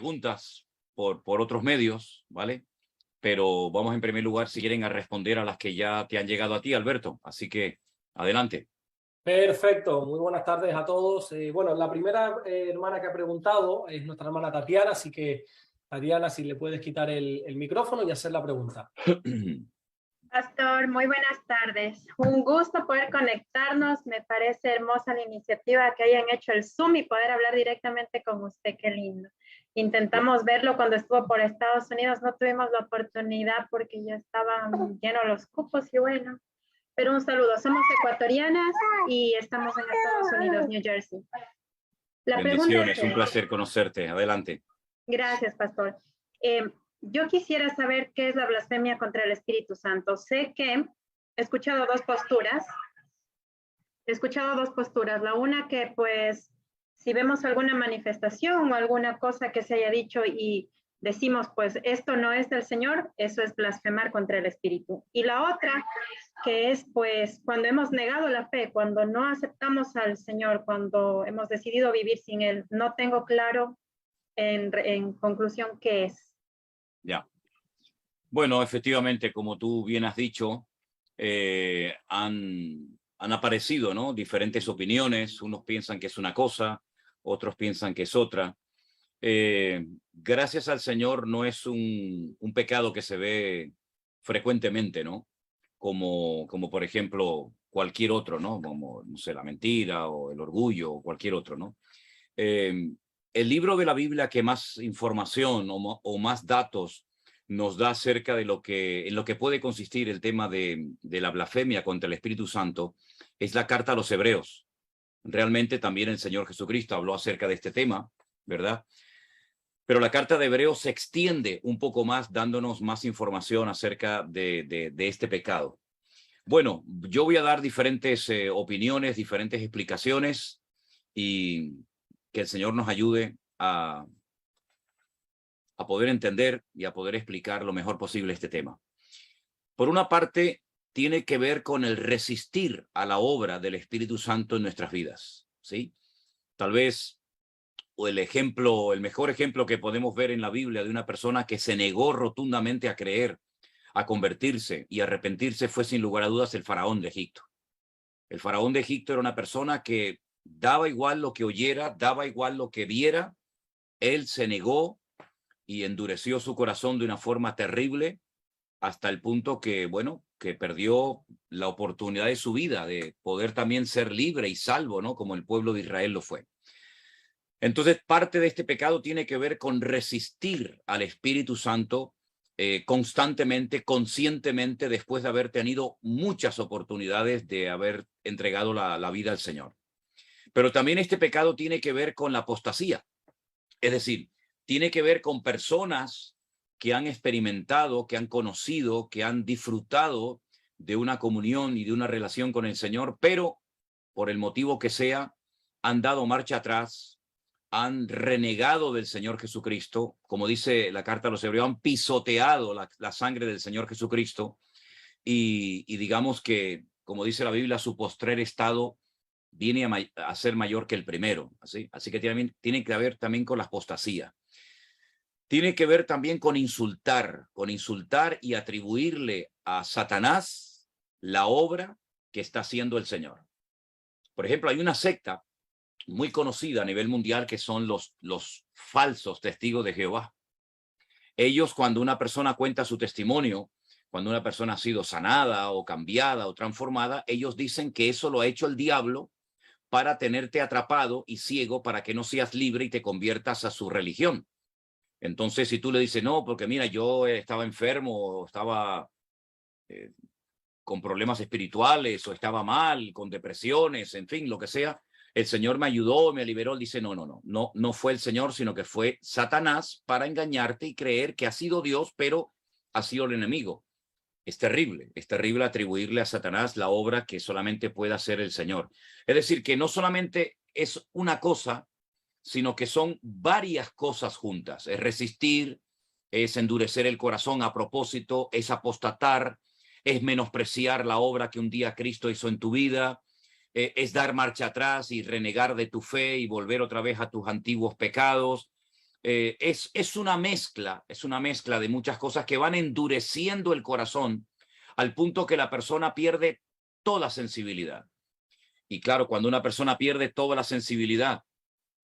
preguntas por otros medios, ¿vale? Pero vamos en primer lugar, si quieren, a responder a las que ya te han llegado a ti, Alberto. Así que, adelante. Perfecto, muy buenas tardes a todos. Bueno, la primera hermana que ha preguntado es nuestra hermana Tatiana, así que Tatiana, si le puedes quitar el micrófono y hacer la pregunta. Pastor, muy buenas tardes. Un gusto poder conectarnos. Me parece hermosa la iniciativa que hayan hecho el Zoom y poder hablar directamente con usted. Qué lindo. Intentamos verlo cuando estuvo por Estados Unidos. No tuvimos la oportunidad porque ya estaban llenos los cupos y bueno. Pero un saludo. Somos ecuatorianas y estamos en Estados Unidos, New Jersey. La Bendiciones, un placer conocerte. Adelante. Gracias, Pastor. Yo quisiera saber qué es la blasfemia contra el Espíritu Santo. Sé que he escuchado dos posturas. La una que, pues, si vemos alguna manifestación o alguna cosa que se haya dicho y decimos, pues, esto no es del Señor, eso es blasfemar contra el Espíritu. Y la otra, que es, pues, cuando hemos negado la fe, cuando no aceptamos al Señor, cuando hemos decidido vivir sin Él. No tengo claro, en conclusión, qué es. Ya. Bueno, efectivamente, como tú bien has dicho, han aparecido, ¿no?, diferentes opiniones. Unos piensan que es una cosa, otros piensan que es otra. Gracias al Señor no es un pecado que se ve frecuentemente, ¿no? Como por ejemplo cualquier otro, ¿no? Como, no sé, la mentira o el orgullo o cualquier otro, ¿no? El libro de la Biblia que más información o más datos nos da acerca de en lo que puede consistir el tema de la blasfemia contra el Espíritu Santo es la carta a los Hebreos. Realmente también el Señor Jesucristo habló acerca de este tema, ¿verdad? Pero la carta de Hebreos se extiende un poco más, dándonos más información acerca de este pecado. Bueno, yo voy a dar diferentes opiniones, diferentes explicaciones y que el Señor nos ayude a poder entender y a poder explicar lo mejor posible este tema. Por una parte, tiene que ver con el resistir a la obra del Espíritu Santo en nuestras vidas, ¿sí? Tal vez o el mejor ejemplo que podemos ver en la Biblia de una persona que se negó rotundamente a creer, a convertirse y arrepentirse fue sin lugar a dudas el faraón de Egipto. El faraón de Egipto era una persona que daba igual lo que oyera, daba igual lo que viera, él se negó y endureció su corazón de una forma terrible hasta el punto que, bueno, que perdió la oportunidad de su vida de poder también ser libre y salvo, ¿no? Como el pueblo de Israel lo fue. Entonces, parte de este pecado tiene que ver con resistir al Espíritu Santo constantemente, conscientemente, después de haber tenido muchas oportunidades de haber entregado la vida al Señor. Pero también este pecado tiene que ver con la apostasía. Es decir, tiene que ver con personas que han experimentado, que han conocido, que han disfrutado de una comunión y de una relación con el Señor, pero por el motivo que sea, han dado marcha atrás, han renegado del Señor Jesucristo, como dice la carta a los Hebreos, han pisoteado la sangre del Señor Jesucristo y digamos que, como dice la Biblia, su postrer estado viene a ser mayor que el primero. Así que tiene que ver también con la apostasía. Tiene que ver también con insultar y atribuirle a Satanás la obra que está haciendo el Señor. Por ejemplo, hay una secta muy conocida a nivel mundial que son los falsos testigos de Jehová. Ellos, cuando una persona cuenta su testimonio, cuando una persona ha sido sanada o cambiada o transformada, ellos dicen que eso lo ha hecho el diablo para tenerte atrapado y ciego para que no seas libre y te conviertas a su religión. Entonces, si tú le dices, no, porque mira, yo estaba enfermo o estaba con problemas espirituales o estaba mal, con depresiones, en fin, lo que sea, el Señor me ayudó, me liberó. Él dice, no fue el Señor, sino que fue Satanás para engañarte y creer que ha sido Dios, pero ha sido el enemigo. Es terrible atribuirle a Satanás la obra que solamente puede hacer el Señor. Es decir, que no solamente es una cosa, sino que son varias cosas juntas. Es resistir, es endurecer el corazón a propósito, es apostatar, es menospreciar la obra que un día Cristo hizo en tu vida, es dar marcha atrás y renegar de tu fe y volver otra vez a tus antiguos pecados, es una mezcla de muchas cosas que van endureciendo el corazón al punto que la persona pierde toda sensibilidad. Y claro, cuando una persona pierde toda la sensibilidad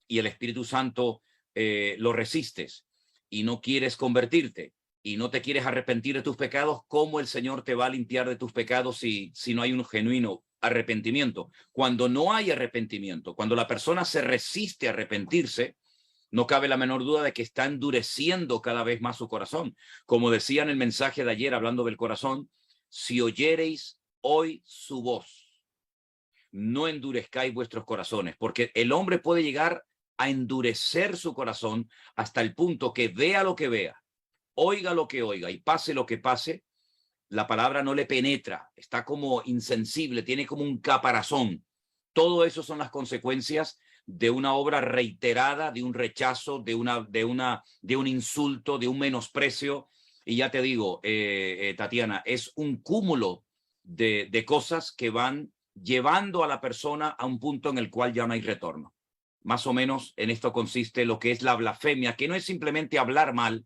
y el Espíritu Santo lo resistes y no quieres convertirte y no te quieres arrepentir de tus pecados, ¿cómo el Señor te va a limpiar de tus pecados si no hay un genuino arrepentimiento? Cuando no hay arrepentimiento, cuando la persona se resiste a arrepentirse, no cabe la menor duda de que está endureciendo cada vez más su corazón. Como decía en el mensaje de ayer hablando del corazón, si oyereis hoy su voz, no endurezcáis vuestros corazones, porque el hombre puede llegar a endurecer su corazón hasta el punto que vea lo que vea, oiga lo que oiga y pase lo que pase, la palabra no le penetra, está como insensible, tiene como un caparazón. Todo eso son las consecuencias de una obra reiterada, de un rechazo, de un insulto, de un menosprecio. Y ya te digo, Tatiana, es un cúmulo de cosas que van llevando a la persona a un punto en el cual ya no hay retorno. Más o menos en esto consiste lo que es la blasfemia, que no es simplemente hablar mal,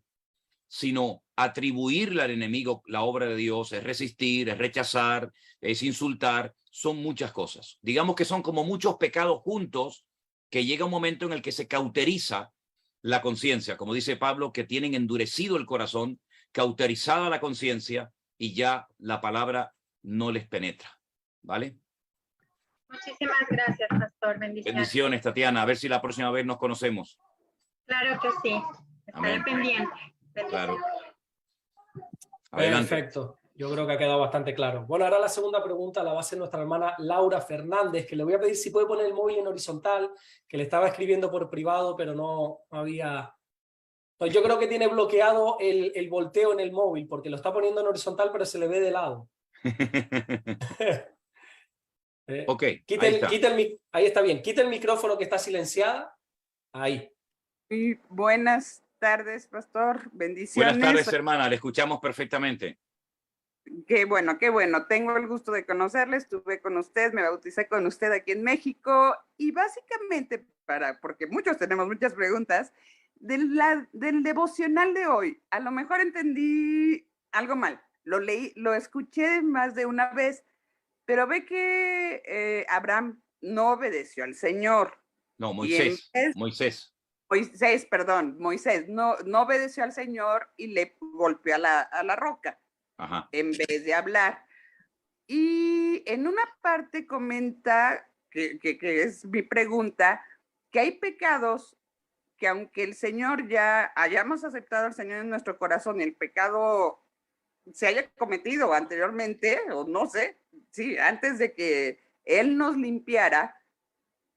sino atribuirle al enemigo la obra de Dios, es resistir, es rechazar, es insultar, son muchas cosas. Digamos que son como muchos pecados juntos, que llega un momento en el que se cauteriza la conciencia, como dice Pablo, que tienen endurecido el corazón, cauterizada la conciencia y ya la palabra no les penetra. ¿Vale? Muchísimas gracias, pastor. Bendiciones. Bendiciones, Tatiana. A ver si la próxima vez nos conocemos. Claro que sí. Estaré Amén. pendiente. Claro. Adelante. Perfecto. Yo creo que ha quedado bastante claro. Bueno, ahora la segunda pregunta la va a hacer nuestra hermana Laura Fernández, que le voy a pedir si puede poner el móvil en horizontal, que le estaba escribiendo por privado, pero no había... Pues yo creo que tiene bloqueado el volteo en el móvil, porque lo está poniendo en horizontal, pero se le ve de lado. Ok, ahí está bien. Quita el micrófono que está silenciada. Ahí. Muy buenas tardes, pastor. Bendiciones. Buenas tardes, hermana. Le escuchamos perfectamente. Qué bueno, qué bueno. Tengo el gusto de conocerle. Estuve con usted, me bauticé con usted aquí en México y básicamente, porque muchos tenemos muchas preguntas, del devocional de hoy, a lo mejor entendí algo mal. Lo leí, lo escuché más de una vez, pero ve que Abraham no obedeció al Señor. No, Moisés no obedeció al Señor y le golpeó a la roca. Ajá. En vez de hablar. Y en una parte comenta, que es mi pregunta, que hay pecados que aunque el Señor ya hayamos aceptado al Señor en nuestro corazón y el pecado se haya cometido anteriormente, o no sé, sí, antes de que Él nos limpiara,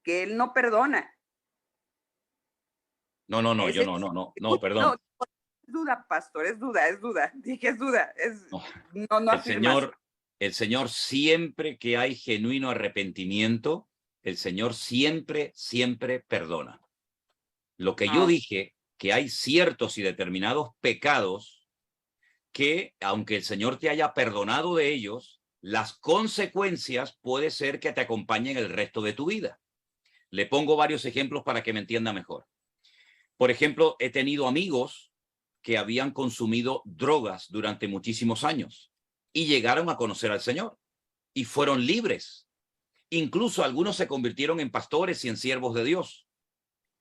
que Él no perdona. No, perdón. No, es duda, pastor, es duda. Dije, es duda. El Señor siempre que hay genuino arrepentimiento, el Señor siempre perdona. Lo que yo dije, que hay ciertos y determinados pecados que, aunque el Señor te haya perdonado de ellos, las consecuencias puede ser que te acompañen el resto de tu vida. Le pongo varios ejemplos para que me entienda mejor. Por ejemplo, he tenido amigos que habían consumido drogas durante muchísimos años y llegaron a conocer al Señor y fueron libres. Incluso algunos se convirtieron en pastores y en siervos de Dios,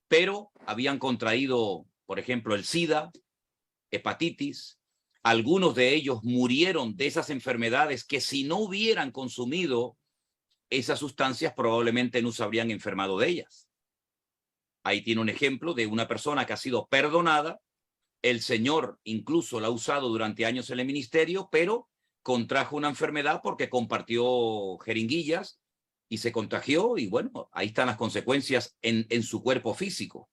pero habían contraído, por ejemplo, el SIDA, hepatitis. Algunos de ellos murieron de esas enfermedades que si no hubieran consumido esas sustancias probablemente no se habrían enfermado de ellas. Ahí tiene un ejemplo de una persona que ha sido perdonada. El Señor incluso la ha usado durante años en el ministerio, pero contrajo una enfermedad porque compartió jeringuillas y se contagió y bueno, ahí están las consecuencias en su cuerpo físico.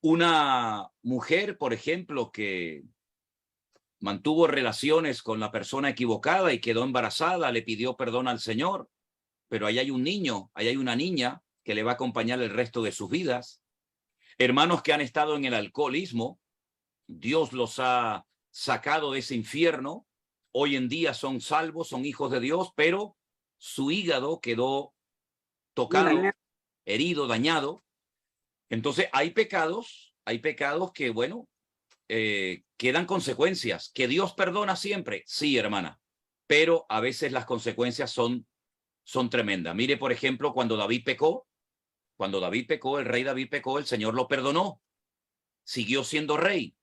Una mujer, por ejemplo, que mantuvo relaciones con la persona equivocada y quedó embarazada, le pidió perdón al Señor, pero ahí hay un niño, ahí hay una niña que le va a acompañar el resto de sus vidas. Hermanos que han estado en el alcoholismo, Dios los ha sacado de ese infierno, hoy en día son salvos, son hijos de Dios, pero su hígado quedó tocado, herido, dañado. Entonces hay pecados hay pecados que, bueno, quedan consecuencias. ¿Que Dios perdona siempre? Sí, hermana, pero a veces las consecuencias son tremendas. Mire, por ejemplo, cuando David pecó, el rey David pecó, el Señor lo perdonó, siguió siendo rey,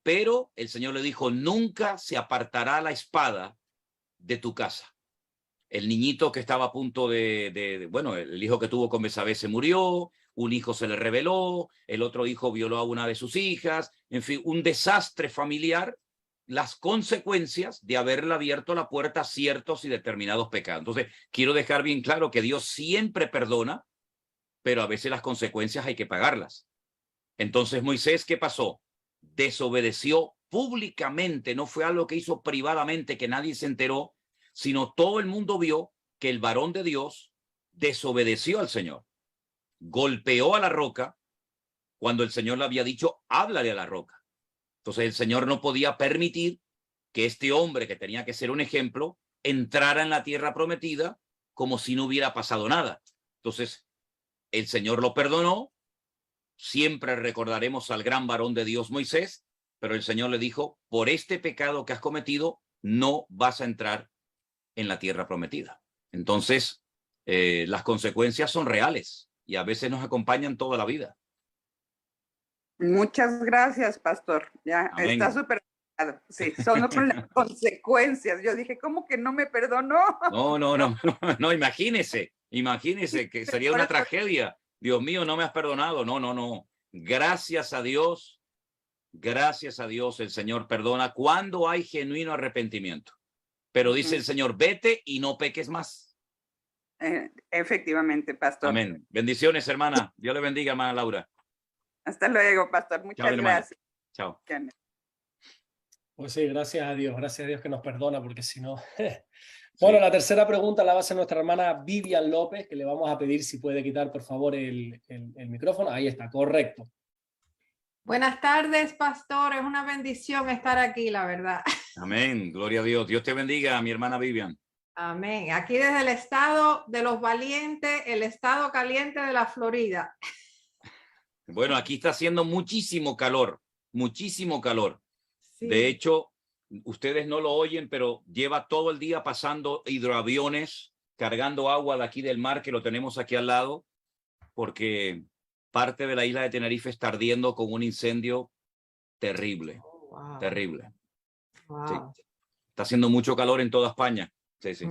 pero el Señor le dijo, nunca se apartará la espada de tu casa. El niñito que estaba a punto bueno, el hijo que tuvo con Betsabé se murió, un hijo se le rebeló, el otro hijo violó a una de sus hijas, en fin, un desastre familiar, las consecuencias de haberle abierto la puerta a ciertos y determinados pecados. Entonces, quiero dejar bien claro que Dios siempre perdona, pero a veces las consecuencias hay que pagarlas. Entonces, Moisés, ¿qué pasó? Desobedeció públicamente, no fue algo que hizo privadamente, que nadie se enteró, sino todo el mundo vio que el varón de Dios desobedeció al Señor. Golpeó a la roca cuando el Señor le había dicho, háblale a la roca. Entonces el Señor no podía permitir que este hombre, que tenía que ser un ejemplo, entrara en la tierra prometida como si no hubiera pasado nada. Entonces el Señor lo perdonó. Siempre recordaremos al gran varón de Dios Moisés, pero el Señor le dijo, por este pecado que has cometido, no vas a entrar en la tierra prometida. Entonces, las consecuencias son reales y a veces nos acompañan toda la vida. Muchas gracias, pastor. Ya Amén. está súper. Sí, son las consecuencias. Yo dije, ¿cómo que no me perdonó? No, imagínese que sería una tragedia. Dios mío, no me has perdonado. No. Gracias a Dios, el Señor perdona cuando hay genuino arrepentimiento. Pero dice el Señor, vete y no peques más. Efectivamente, pastor. Amén. Bendiciones, hermana. Dios le bendiga, hermana Laura. Hasta luego, pastor. Muchas gracias. Chao. Pues sí, gracias a Dios que nos perdona, porque si no... Bueno, la tercera pregunta la va a hacer nuestra hermana Vivian López, que le vamos a pedir si puede quitar, por favor, el micrófono. Ahí está, correcto. Buenas tardes, pastor. Es una bendición estar aquí, la verdad. Amén. Gloria a Dios. Dios te bendiga, mi hermana Vivian. Amén. Aquí desde el estado de los valientes, el estado caliente de la Florida. Bueno, aquí está haciendo muchísimo calor. Sí. De hecho, ustedes no lo oyen, pero lleva todo el día pasando hidroaviones cargando agua de aquí del mar, que lo tenemos aquí al lado, porque parte de la isla de Tenerife está ardiendo con un incendio terrible. Oh, wow. Terrible. Wow. Sí. Está haciendo mucho calor en toda España. Sí.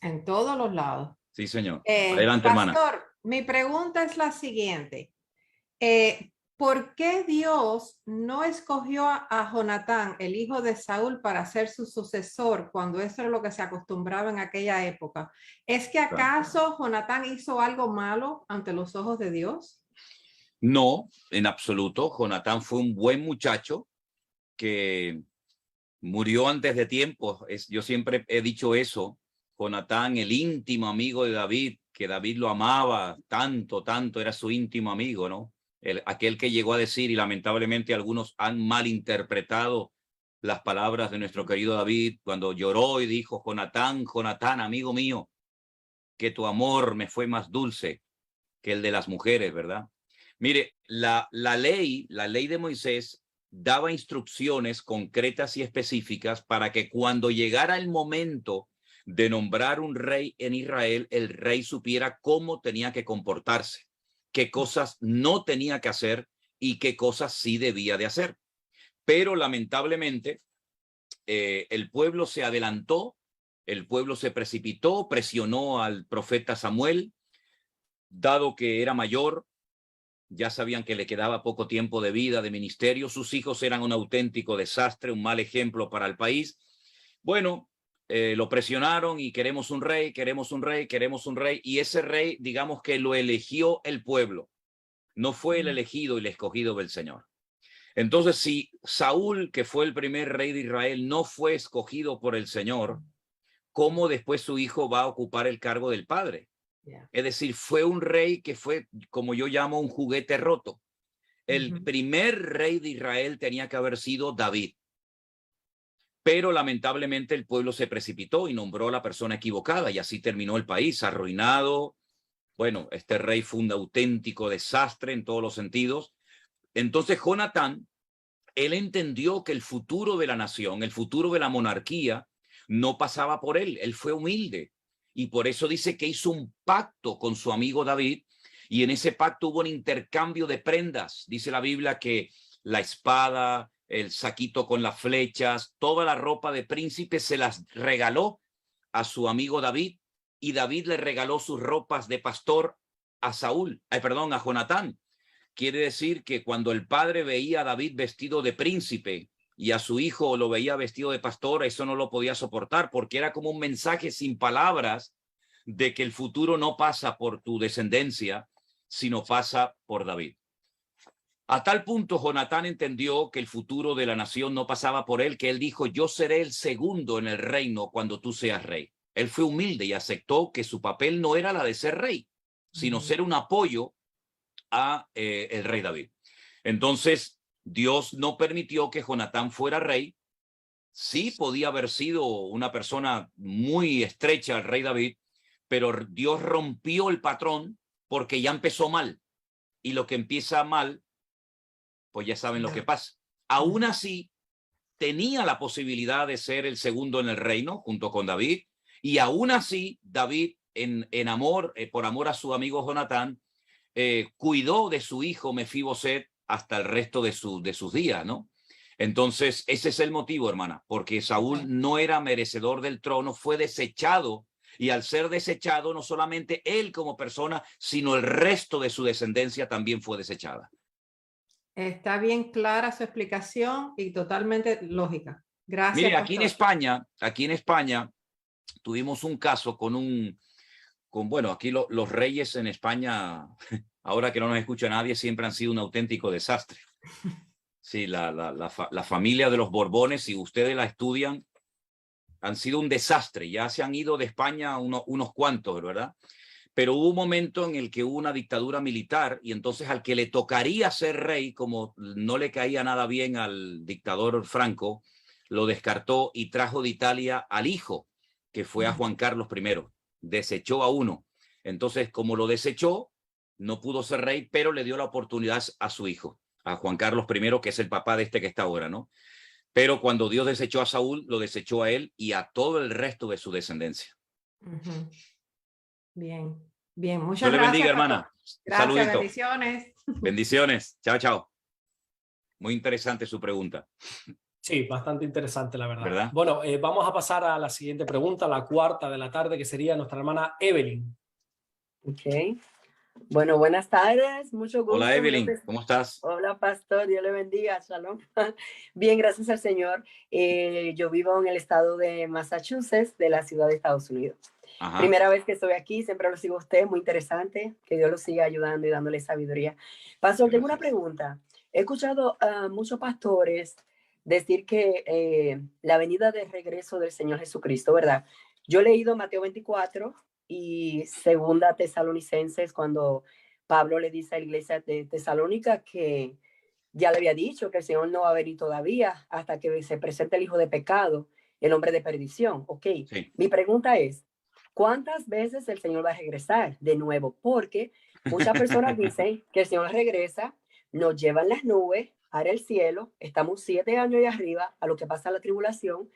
En todos los lados. Sí, señor. Adelante, hermana. Pastor, mi pregunta es la siguiente. ¿Por qué Dios no escogió a Jonatán, el hijo de Saúl, para ser su sucesor cuando eso era lo que se acostumbraba en aquella época? ¿Es que acaso Jonatán hizo algo malo ante los ojos de Dios? No, en absoluto. Jonatán fue un buen muchacho que murió antes de tiempo. Yo siempre he dicho eso. Jonatán, el íntimo amigo de David, que David lo amaba tanto, era su íntimo amigo, ¿no? Aquel que llegó a decir, y lamentablemente algunos han malinterpretado las palabras de nuestro querido David, cuando lloró y dijo, Jonatán, amigo mío, que tu amor me fue más dulce que el de las mujeres, ¿verdad? Mire, la ley de Moisés daba instrucciones concretas y específicas para que cuando llegara el momento de nombrar un rey en Israel, el rey supiera cómo tenía que comportarse, qué cosas no tenía que hacer y qué cosas sí debía de hacer. Pero lamentablemente el pueblo se adelantó, el pueblo se precipitó, presionó al profeta Samuel, dado que era mayor, ya sabían que le quedaba poco tiempo de vida, de ministerio, sus hijos eran un auténtico desastre, un mal ejemplo para el país. Bueno, lo presionaron y queremos un rey, y ese rey, digamos que lo eligió el pueblo, no fue el elegido y el escogido del Señor. Entonces, si Saúl, que fue el primer rey de Israel, no fue escogido por el Señor, ¿cómo después su hijo va a ocupar el cargo del padre? Es decir, fue un rey que fue, como yo llamo, un juguete roto. El primer rey de Israel tenía que haber sido David. Pero lamentablemente el pueblo se precipitó y nombró a la persona equivocada, y así terminó el país arruinado. Bueno, este rey fue un auténtico desastre en todos los sentidos. Entonces Jonatán, él entendió que el futuro de la nación, el futuro de la monarquía, no pasaba por él. Él fue humilde. Y por eso dice que hizo un pacto con su amigo David. Y en ese pacto hubo un intercambio de prendas. Dice la Biblia que la espada, el saquito con las flechas, toda la ropa de príncipe se las regaló a su amigo David. Y David le regaló sus ropas de pastor a a Jonatán. Quiere decir que cuando el padre veía a David vestido de príncipe y a su hijo lo veía vestido de pastor, eso no lo podía soportar, porque era como un mensaje sin palabras de que el futuro no pasa por tu descendencia, sino pasa por David. A tal punto Jonatán entendió que el futuro de la nación no pasaba por él, que él dijo: yo seré el segundo en el reino cuando tú seas rey. Él fue humilde y aceptó que su papel no era la de ser rey, sino ser un apoyo a el rey David. Entonces Dios no permitió que Jonatán fuera rey. Sí podía haber sido una persona muy estrecha al rey David, pero Dios rompió el patrón porque ya empezó mal. Y lo que empieza mal, pues ya saben lo que pasa. Aún así, tenía la posibilidad de ser el segundo en el reino junto con David. Y aún así, David, en amor, por amor a su amigo Jonatán, cuidó de su hijo Mefiboset hasta el resto de sus días, ¿no? Entonces, ese es el motivo, hermana, porque Saúl no era merecedor del trono, fue desechado, y al ser desechado, no solamente él como persona, sino el resto de su descendencia también fue desechada. Está bien clara su explicación y totalmente lógica. Gracias. Mire, pastor. aquí en España, tuvimos un caso bueno, aquí los reyes en España, ahora que no nos escucha nadie, siempre han sido un auténtico desastre. Sí, la familia de los Borbones, si ustedes la estudian, han sido un desastre. Ya se han ido de España unos cuantos, ¿verdad? Pero hubo un momento en el que hubo una dictadura militar y entonces al que le tocaría ser rey, como no le caía nada bien al dictador Franco, lo descartó y trajo de Italia al hijo, que fue a Juan Carlos I. Desechó a uno. Entonces, como lo desechó, no pudo ser rey, pero le dio la oportunidad a su hijo, a Juan Carlos I, que es el papá de este que está ahora, ¿no? Pero cuando Dios desechó a Saúl, lo desechó a él y a todo el resto de su descendencia. Bien, bien. Muchas Dios le gracias, bendiga, hermana. Gracias, Saludito. bendiciones. Bendiciones. Chao, chao. Muy interesante su pregunta. Sí, bastante interesante, la verdad. ¿Verdad? Bueno, vamos a pasar a la siguiente pregunta, la cuarta de la tarde, que sería nuestra hermana Evelyn. Ok. Bueno, buenas tardes. Mucho gusto. Hola, Evelyn. ¿Cómo estás? Hola, pastor. Dios le bendiga. Shalom. Bien, gracias al Señor. Yo vivo en el estado de Massachusetts, de la ciudad de Estados Unidos. Ajá. Primera vez que estoy aquí, siempre lo sigo a usted, muy interesante. Que Dios lo siga ayudando y dándole sabiduría. Pastor, tengo una pregunta. He escuchado a muchos pastores decir que la venida de regreso del Señor Jesucristo, ¿verdad? Yo he leído Mateo 24 y Segunda Tesalonicenses, cuando Pablo le dice a la iglesia de Tesalónica que ya le había dicho que el Señor no va a venir todavía hasta que se presente el hijo de pecado, el hombre de perdición. Ok, sí. Mi pregunta es, ¿cuántas veces el Señor va a regresar de nuevo? Porque muchas personas dicen que el Señor regresa, nos lleva en las nubes, para el cielo, estamos 7 años de arriba a lo que pasa la tribulación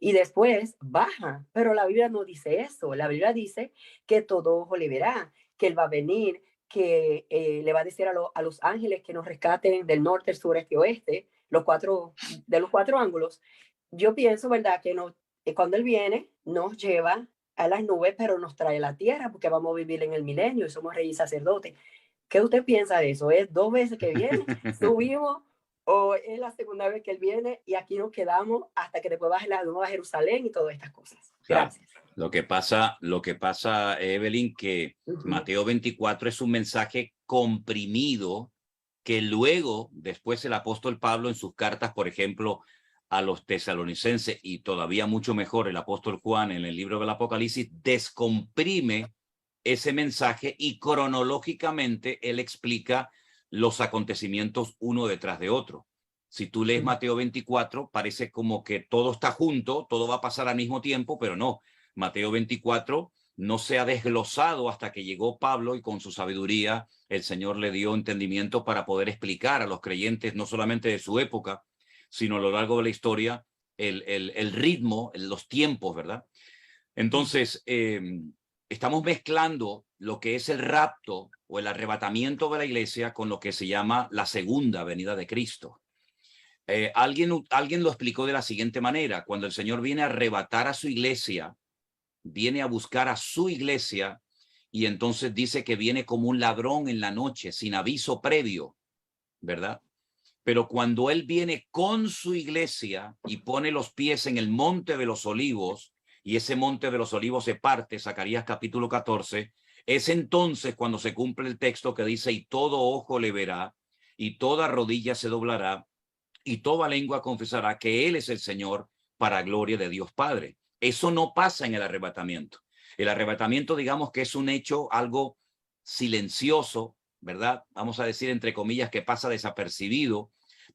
y después baja, pero la Biblia no dice eso. La Biblia dice que todo ojo le verá, que Él va a venir, que le va a decir a los ángeles que nos rescaten del norte, el sur, este y oeste, de los cuatro ángulos. Yo pienso, ¿verdad?, que cuando Él viene, nos lleva a las nubes, pero nos trae a la tierra, porque vamos a vivir en el milenio y somos reyes y sacerdotes. ¿Qué usted piensa de eso? ¿Es 2 veces que viene, subimos, o es la segunda vez que Él viene y aquí nos quedamos hasta que después baje la Nueva Jerusalén y todas estas cosas? Gracias. Claro. Lo que pasa, Evelyn, que Mateo 24 es un mensaje comprimido que luego, después el apóstol Pablo en sus cartas, por ejemplo, a los tesalonicenses y todavía mucho mejor el apóstol Juan en el libro del Apocalipsis, descomprime ese mensaje y cronológicamente él explica los acontecimientos uno detrás de otro. Si tú lees Mateo 24, parece como que todo está junto, todo va a pasar al mismo tiempo, pero no. Mateo 24 no se ha desglosado hasta que llegó Pablo y con su sabiduría el Señor le dio entendimiento para poder explicar a los creyentes, no solamente de su época, sino a lo largo de la historia, el ritmo, los tiempos, ¿verdad? Entonces, estamos mezclando lo que es el rapto o el arrebatamiento de la iglesia con lo que se llama la segunda venida de Cristo. Alguien lo explicó de la siguiente manera: cuando el Señor viene a arrebatar a su iglesia, viene a buscar a su iglesia, y entonces dice que viene como un ladrón en la noche, sin aviso previo, ¿verdad? Pero cuando Él viene con su iglesia y pone los pies en el monte de los olivos, y ese monte de los olivos se parte, Zacarías capítulo 14, es entonces cuando se cumple el texto que dice: y todo ojo le verá, y toda rodilla se doblará, y toda lengua confesará que Él es el Señor, para gloria de Dios Padre. Eso no pasa en el arrebatamiento. El arrebatamiento, digamos que es un hecho, algo silencioso, ¿verdad? Vamos a decir, entre comillas, que pasa desapercibido,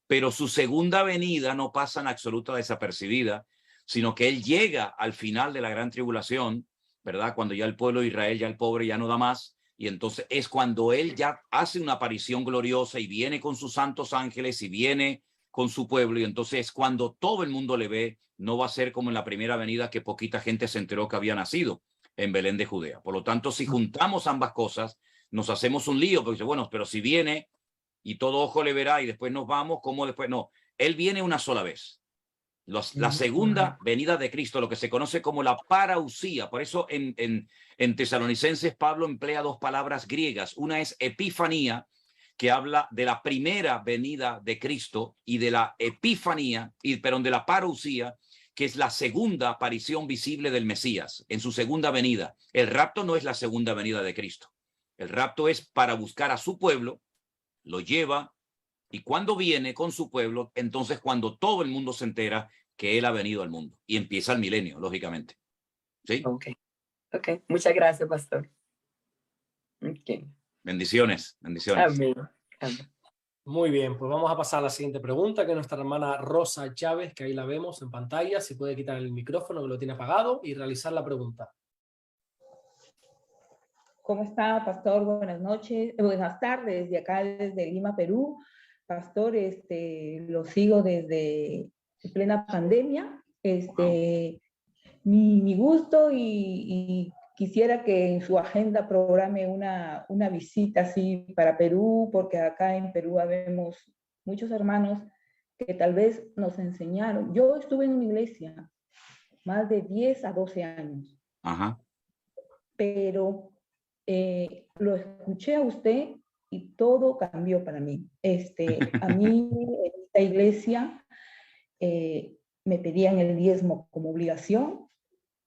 pero su segunda venida no pasa en absoluta desapercibida, sino que Él llega al final de la gran tribulación, ¿verdad? Cuando ya el pueblo de Israel, ya el pobre ya no da más, y entonces es cuando Él ya hace una aparición gloriosa y viene con sus santos ángeles y viene con su pueblo, y entonces cuando todo el mundo le ve, no va a ser como en la primera venida, que poquita gente se enteró que había nacido en Belén de Judea. Por lo tanto, si juntamos ambas cosas, nos hacemos un lío, porque bueno, pero si viene y todo ojo le verá y después nos vamos, ¿cómo después? No, Él viene una sola vez. La segunda venida de Cristo, lo que se conoce como la parausía. Por eso en Tesalonicenses Pablo emplea dos palabras griegas. Una es epifanía, que habla de la primera venida de Cristo, y de la epifanía, pero de la parousia, que es la segunda aparición visible del Mesías en su segunda venida. El rapto no es la segunda venida de Cristo. El rapto es para buscar a su pueblo, lo lleva, y cuando viene con su pueblo, entonces cuando todo el mundo se entera que Él ha venido al mundo, y empieza el milenio, lógicamente. ¿Sí? Ok. Muchas gracias, pastor. Okay. Bendiciones, bendiciones. Amén. Amén. Muy bien, pues vamos a pasar a la siguiente pregunta, que es nuestra hermana Rosa Chávez, que ahí la vemos en pantalla. Si puede quitar el micrófono, que lo tiene apagado, y realizar la pregunta. ¿Cómo está, pastor? Buenas noches, buenas tardes, de acá desde Lima, Perú. Pastor, lo sigo desde plena pandemia. Mi gusto, y quisiera que en su agenda programe una visita así para Perú, porque acá en Perú habemos muchos hermanos que tal vez nos enseñaron. Yo estuve en una iglesia más de 10 a 12 años. Ajá. Pero lo escuché a usted y todo cambió para mí. A mí en esta iglesia me pedían el diezmo como obligación,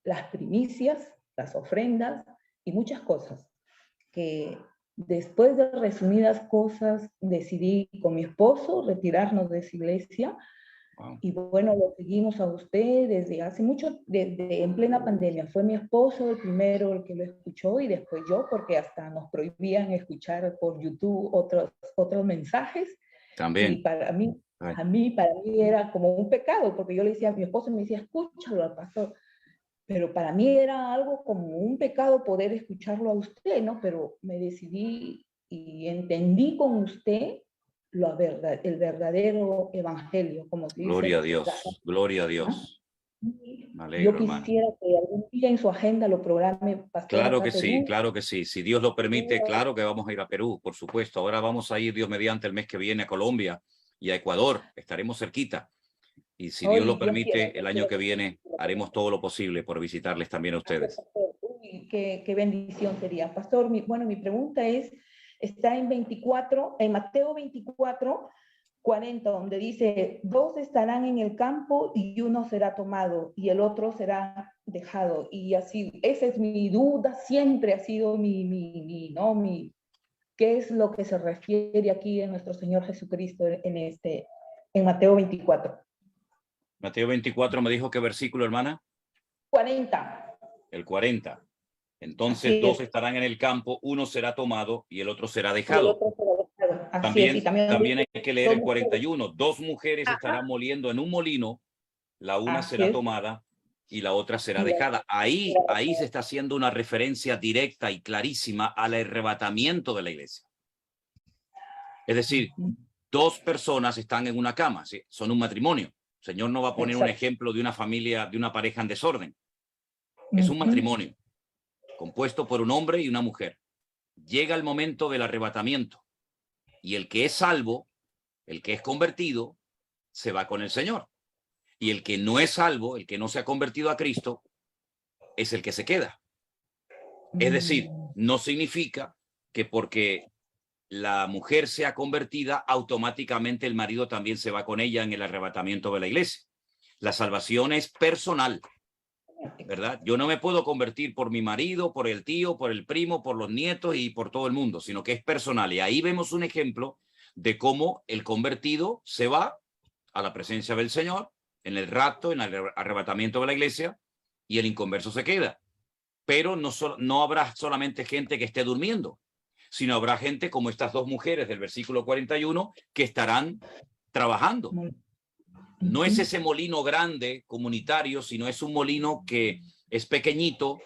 las primicias, las ofrendas y muchas cosas, que después de resumidas cosas decidí con mi esposo retirarnos de esa iglesia. Wow. Y bueno, lo seguimos a usted desde hace mucho, desde en plena pandemia. Fue mi esposo el primero el que lo escuchó, y después yo, porque hasta nos prohibían escuchar por YouTube otros mensajes. También. Y para mí era como un pecado, porque yo le decía, mi esposo me decía, escúchalo al pastor. Pero para mí era algo como un pecado poder escucharlo a usted, ¿no? Pero me decidí y entendí con usted el verdadero evangelio, como se dice. Gloria a Dios, gloria a Dios. Me alegro, yo quisiera que algún día en su agenda lo programe, pastor. Claro que sí, claro que sí. Si Dios lo permite, claro que vamos a ir a Perú, por supuesto. Ahora vamos a ir, Dios mediante, el mes que viene a Colombia y a Ecuador. Estaremos cerquita. Y si Dios lo permite, el año que viene haremos todo lo posible por visitarles también a ustedes. Uy, qué bendición sería. Pastor, mi pregunta está en Mateo 24, 40, donde dice, 2 estarán en el campo y uno será tomado y el otro será dejado. Y así, esa es mi duda, siempre ha sido ¿qué es lo que se refiere aquí en nuestro Señor Jesucristo en Mateo 24? Mateo 24, ¿me dijo qué versículo, hermana? 40. El 40. Entonces 2 estarán en el campo, uno será tomado y el otro será dejado. También hay que leer el 41. 2 mujeres estarán moliendo en un molino, la una será tomada y la otra será dejada. Ahí se está haciendo una referencia directa y clarísima al arrebatamiento de la iglesia. Es decir, dos personas están en una cama, ¿sí? Son un matrimonio. El Señor no va a poner un ejemplo de una familia, de una pareja en desorden. Es un matrimonio compuesto por un hombre y una mujer. Llega el momento del arrebatamiento y el que es salvo, el que es convertido, se va con el Señor. Y el que no es salvo, el que no se ha convertido a Cristo, es el que se queda. Es decir, no significa que porque la mujer sea convertida, automáticamente el marido también se va con ella en el arrebatamiento de la iglesia. La salvación es personal, ¿verdad? Yo no me puedo convertir por mi marido, por el tío, por el primo, por los nietos y por todo el mundo, sino que es personal. Y ahí vemos un ejemplo de cómo el convertido se va a la presencia del Señor en el rapto, en el arrebatamiento de la iglesia, y el inconverso se queda. Pero no habrá solamente gente que esté durmiendo, sino habrá gente como estas dos mujeres del versículo 41 que estarán trabajando. No es ese molino grande comunitario, sino es un molino que es pequeñito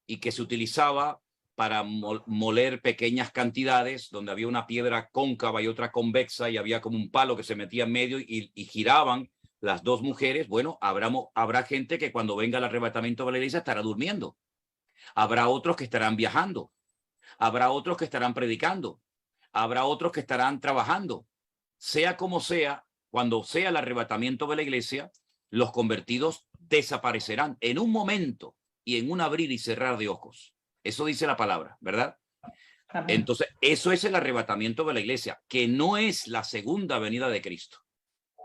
y que se utilizaba para moler pequeñas cantidades, donde había una piedra cóncava y otra convexa y había como un palo que se metía en medio y giraban las dos mujeres. Bueno, habrá gente que cuando venga el arrebatamiento de la iglesia estará durmiendo. Habrá otros que estarán viajando. Habrá otros que estarán predicando. Habrá otros que estarán trabajando. Sea como sea, cuando sea el arrebatamiento de la iglesia, los convertidos desaparecerán en un momento y en un abrir y cerrar de ojos. Eso dice la palabra, ¿verdad? Amén. Entonces, eso es el arrebatamiento de la iglesia, que no es la segunda venida de Cristo.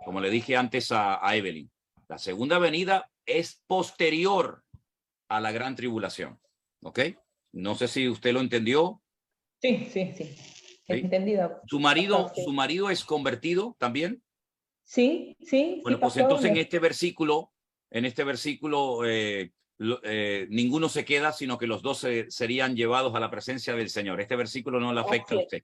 Como le dije antes a Evelyn, la segunda venida es posterior a la gran tribulación. ¿Ok? No sé si usted lo entendió. Sí. Entendido. ¿Su marido es convertido también? Sí. Bueno, pues entonces en este versículo, ninguno se queda, sino que los dos serían llevados a la presencia del Señor. Este versículo no le afecta a usted.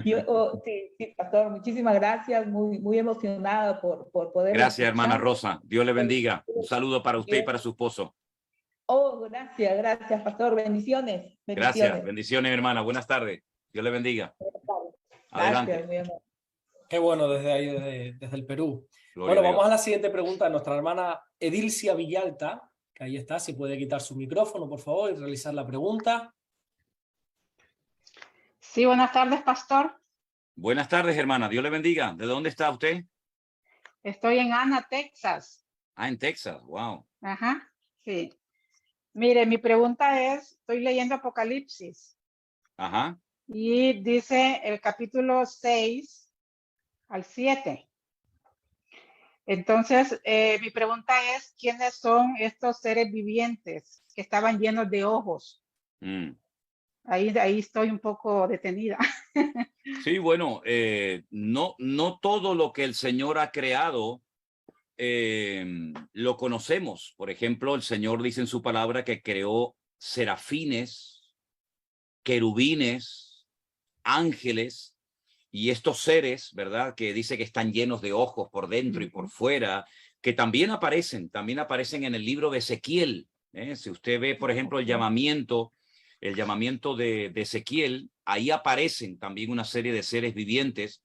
Sí, pastor, muchísimas gracias, muy emocionada por poder. Gracias, hermana Rosa. Dios le bendiga. Un saludo para usted y para su esposo. Gracias, pastor. Bendiciones. Gracias, bendiciones, hermana. Buenas tardes. Dios le bendiga. Adelante. Gracias, qué bueno desde ahí, desde el Perú. Gloria bueno, vamos a la siguiente pregunta. Nuestra hermana Edilcia Villalta, que ahí está, si puede quitar su micrófono, por favor, y realizar la pregunta. Sí, buenas tardes, pastor. Buenas tardes, hermana. Dios le bendiga. ¿De dónde está usted? Estoy en Ana, Texas. Ah, en Texas. Wow. Ajá, sí. Mire, mi pregunta es, estoy leyendo Apocalipsis. Ajá. Y dice el capítulo 6 al 7. Entonces, mi pregunta es, ¿quiénes son estos seres vivientes que estaban llenos de ojos? Ahí estoy un poco detenida. Sí, bueno, no todo lo que el Señor ha creado lo conocemos. Por ejemplo, el Señor dice en su palabra que creó serafines, querubines, ángeles, y estos seres, ¿verdad? Que dice que están llenos de ojos por dentro y por fuera, que también aparecen en el libro de Ezequiel. Si usted ve, por ejemplo, el llamamiento de Ezequiel, ahí aparecen también una serie de seres vivientes.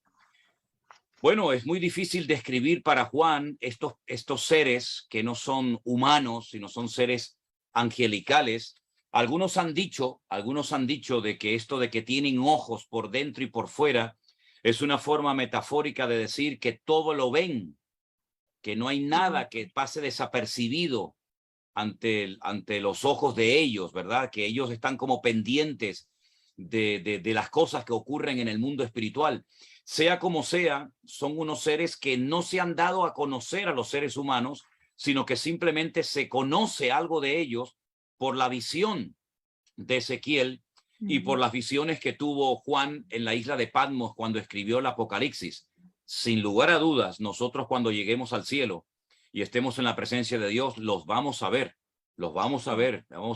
Bueno, es muy difícil describir para Juan estos seres que no son humanos, sino son seres angelicales. Algunos han dicho de que esto de que tienen ojos por dentro y por fuera es una forma metafórica de decir que todo lo ven, que no hay nada que pase desapercibido ante los ojos de ellos, ¿verdad? Que ellos están como pendientes de las cosas que ocurren en el mundo espiritual. Sea como sea, son unos seres que no se han dado a conocer a los seres humanos, sino que simplemente se conoce algo de ellos por la visión de Ezequiel y por las visiones que tuvo Juan en la isla de Patmos cuando escribió el Apocalipsis. Sin lugar a dudas, nosotros cuando lleguemos al cielo y estemos en la presencia de Dios, los vamos a ver, vamos